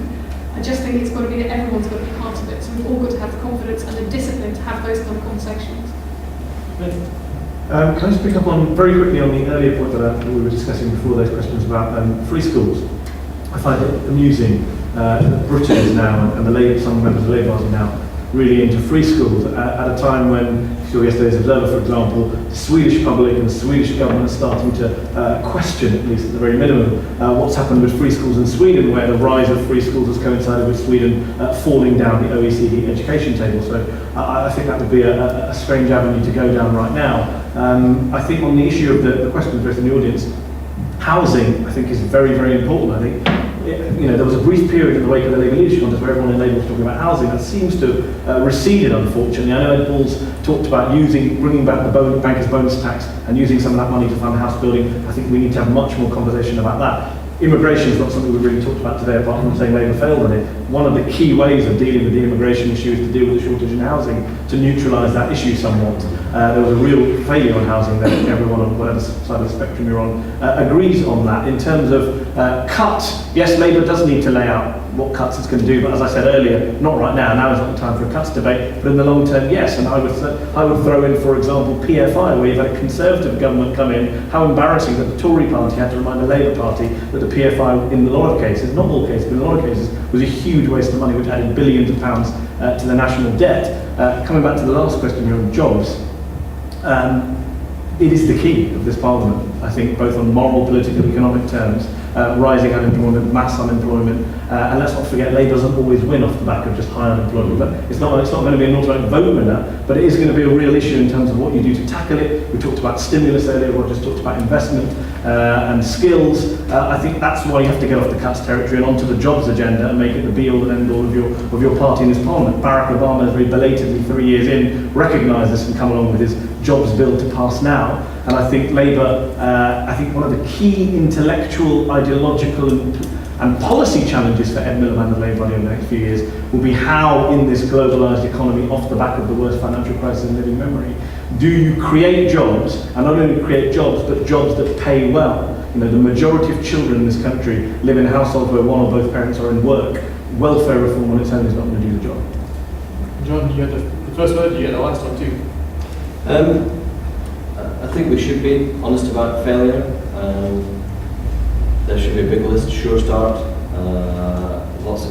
I just think it's got to be that everyone's got to be part of it. So we've all got to have the confidence and the discipline to have those kind of conversations. Can I just pick up on very quickly on the earlier point that we were discussing before, those questions about free schools. I find it amusing that Britain is now, and some members of the Labour Party now, really into free schools at a time when, if you saw yesterday's Observer, for example, the Swedish public and the Swedish government are starting to question, at least at the very minimum, what's happened with free schools in Sweden, where the rise of free schools has coincided with Sweden falling down the OECD education table. So I think that would be a strange avenue to go down right now. I think on the issue of the questions raised in the audience, housing, I think, is very, very important. I think, there was a brief period in the wake of the Labour leadership contest where everyone in Labour was talking about housing. That seems to have receded, unfortunately. I know Ed Balls talked about bringing back the banker's bonus tax and using some of that money to fund house building. I think we need to have much more conversation about that. Immigration is not something we've really talked about today, apart from saying Labour failed on it. One of the key ways of dealing with the immigration issue is to deal with the shortage in housing, to neutralise that issue somewhat. There was a real failure on housing there. Everyone on whatever side of the spectrum you're on agrees on that. In terms of cuts, yes, Labour does need to lay out what cuts it's going to do, but as I said earlier, not right now. Now is not the time for a cuts debate, but in the long term, yes. And I would throw in, for example, PFI, where you've had a Conservative government come in. How embarrassing that the Tory party had to remind the Labour Party that the PFI, in a lot of cases, not all cases, but in a lot of cases, was a huge waste of money, which added billions of pounds to the national debt. Coming back to the last question here on jobs, it is the key of this Parliament, I think, both on moral, political, economic terms. Rising unemployment, mass unemployment, and let's not forget Labour doesn't always win off the back of just high unemployment. But it's not going to be an automatic vote winner, but it is going to be a real issue in terms of what you do to tackle it. We talked about stimulus earlier, Roger's talked about investment and skills. I think that's why you have to get off the cuts territory and onto the jobs agenda and make it the be-all and end-all of your party in this Parliament. Barack Obama has very belatedly, 3 years in, recognised this and come along with his jobs bill to pass now. And I think Labour, I think one of the key intellectual, ideological and policy challenges for Ed Miliband and Labour Party over the next few years will be how, in this globalised economy, off the back of the worst financial crisis in living memory, do you create jobs, and not only create jobs, but jobs that pay well. The majority of children in this country live in households where one or both parents are in work. Welfare reform on its own is not going to do the job. John, you get the first word, you get the last one too. I think we should be honest about failure. There should be a big list, sure start, lots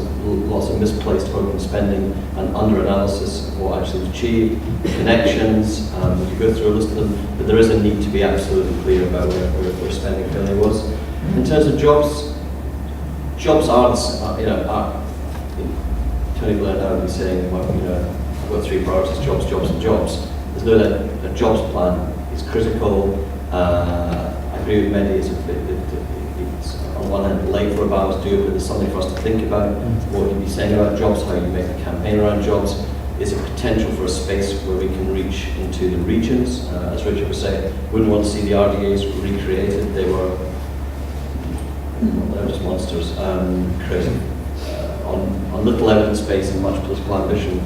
of misplaced hope and spending and under-analysis of what actually was achieved, connections, we could go through a list of them, but there is a need to be absolutely clear about where spending failure was. In terms of jobs are Tony Blair now would be saying, well, I've got three priorities, jobs and jobs. There's no a jobs plan. It's critical. I agree with Mehdi. It's on one hand late for Obama's do it, but there's something for us to think about. What you'd be saying about jobs, how you make a campaign around jobs. Is a potential for a space where we can reach into the regions. As Richard was saying, wouldn't want to see the RDAs recreated. They were just monsters, crazy. On little evidence base and much political ambition.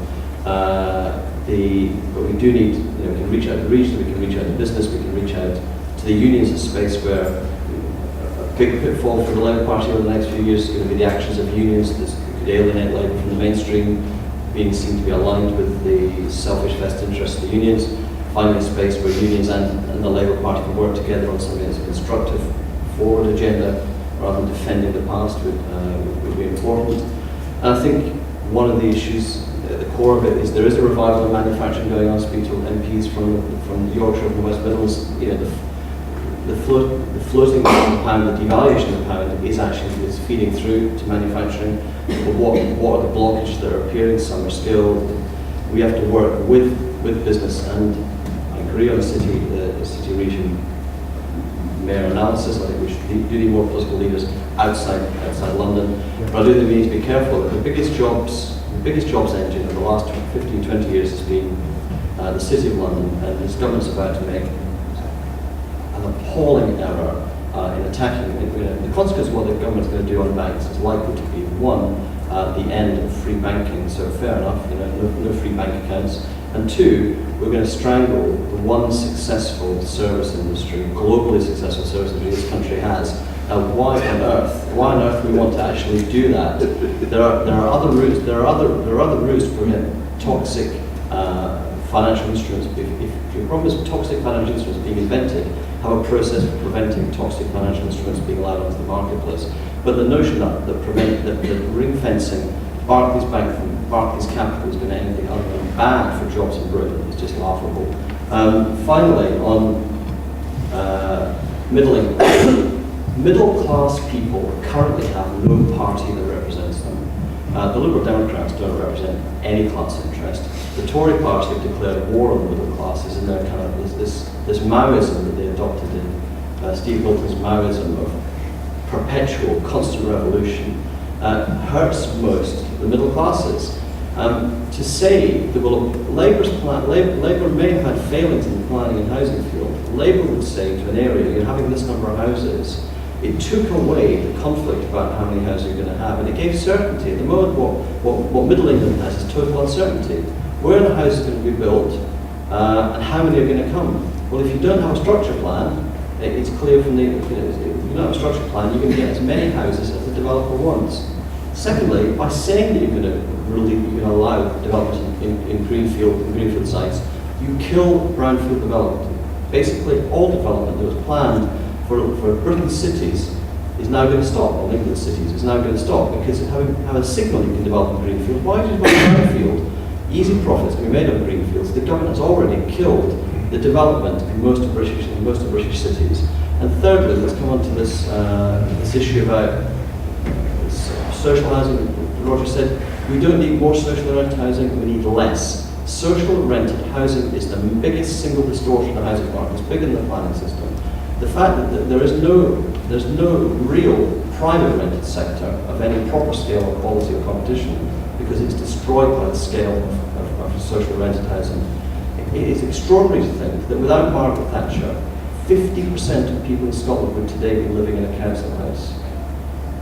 But we do need, we can reach out to the region, we can reach out to business, we can reach out to the unions, a space where a big pitfall for the Labour Party over the next few years is going to be the actions of unions that could alienate Labour from the mainstream, being seen to be aligned with the selfish vested interests of the unions. Finding a space where unions and the Labour Party can work together on something that's a constructive forward agenda rather than defending the past would be important. And I think one of the issues, the core of it, is there is a revival of manufacturing going on. Speak to MPs from Yorkshire and the West Midlands. The floating of the pound, the devaluation of the pound is feeding through to manufacturing. But what are the blockages that are appearing? Some are skilled. We have to work with business, and I agree on the city region mayor analysis. I think we should do need more political leaders outside London. But I do think we need to be careful that the biggest jobs engine of the last 15, 20 years has been the City of London, and this government's about to make an appalling error in attacking the consequence of what the government's going to do on banks is likely to be, one, the end of free banking, so fair enough, no free bank accounts, and two, we're going to strangle the one successful service industry, globally successful service industry this country has. Why on earth we want to actually do that? There are other routes. There are other routes to prevent toxic financial instruments. If your problem is toxic financial instruments being invented, have a process for preventing toxic financial instruments being allowed onto the marketplace. But the notion that ring fencing Barclays Bank from Barclays Capital is going to anything other than bad for jobs in Britain is just laughable. Finally, on middle class people currently have no party that represents them. The Liberal Democrats don't represent any class interest. The Tory party have declared war on the middle classes in their kind of this Maoism that they adopted in Steve Milton's Maoism of perpetual, constant revolution hurts most the middle classes. To say that, well, Labour may have had failings in the planning and housing field. Labour would say to an area, you're having this number of houses. It took away the conflict about how many houses you're going to have, and it gave certainty. At the moment, what Middle England has is total uncertainty. Where the house is going to be built, and how many are going to come. Well, if you don't have a structure plan, it's clear from the, if you don't have a structure plan, you're going to get as many houses as the developer wants. Secondly, by saying that you're going to allow development in greenfield sites, you kill brownfield development. Basically, all development that was planned for Britain's cities is now going to stop, or England's cities is now going to stop, because having a signal you can develop in greenfield. Why do you develop brownfield? Easy profits can be made on greenfields. The government has already killed the development in most of British cities. And thirdly, let's come on to this issue about social housing. Roger said, we don't need more social rented housing, we need less. Social rented housing is the biggest single distortion of the housing market. It's bigger than the planning system. The fact that there's no real private rented sector of any proper scale or quality or competition, because it's destroyed by the scale of social rented housing. It is extraordinary to think that without Margaret Thatcher, 50% of people in Scotland would today be living in a council house.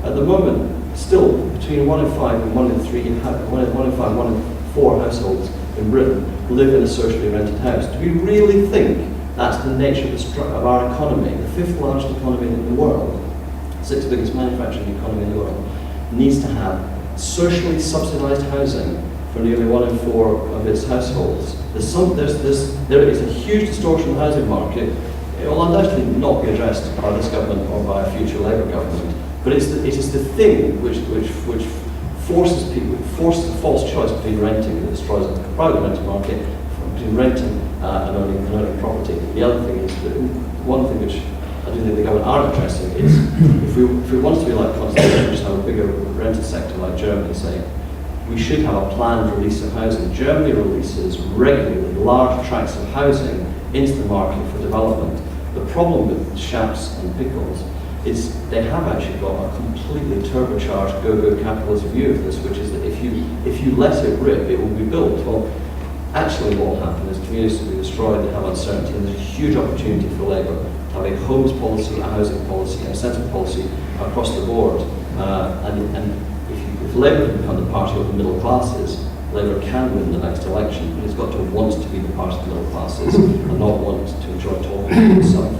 At the moment, still, between 1 in 5 and 1 in 3, 1 in 5, 1 in 4 households in Britain live in a socially rented house. Do we really think that's the nature of our economy, the 5th largest economy in the world, 6th biggest manufacturing economy in the world, needs to have socially subsidised housing for nearly 1 in 4 of its households? There is a huge distortion in the housing market. It will undoubtedly not be addressed by this government or by a future Labour government. But it is the thing which forces the false choice between renting that destroys the private rental market, between renting and owning property. The other thing is that one thing which I do think the government aren't addressing is if we want to be like continental, just have a bigger rented sector like Germany, say, we should have a planned release of housing. Germany releases regularly large tracts of housing into the market for development. The problem with Shaps and Pickles is they have actually got a completely turbocharged go-go capitalist view of this, which is that if you let it rip, it will be built. Well, actually what will happen is communities will be destroyed, they have uncertainty, and there's a huge opportunity for Labour to have a homes policy, a housing policy, and a sensible policy across the board. And if Labour can become the party of the middle classes, Labour can win the next election, but it's got to want to be the party of the middle classes and not want to enjoy talking to itself.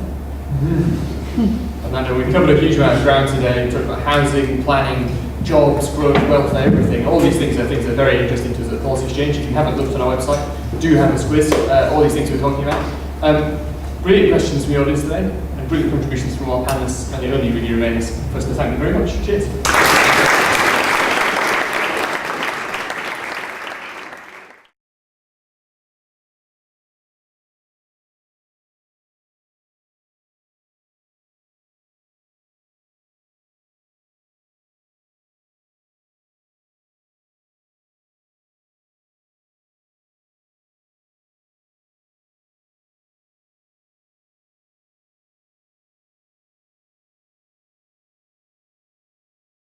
Amanda, we've covered a huge amount of ground today. We talked about housing, planning, jobs, growth, wealth, and everything. All these things are things that are very interesting to us at Policy Exchange. If you haven't looked on our website, do have a quiz. All these things we're talking about. Brilliant questions from the audience today, and brilliant contributions from our panelists, and it only really remains for us to thank you very much. Cheers.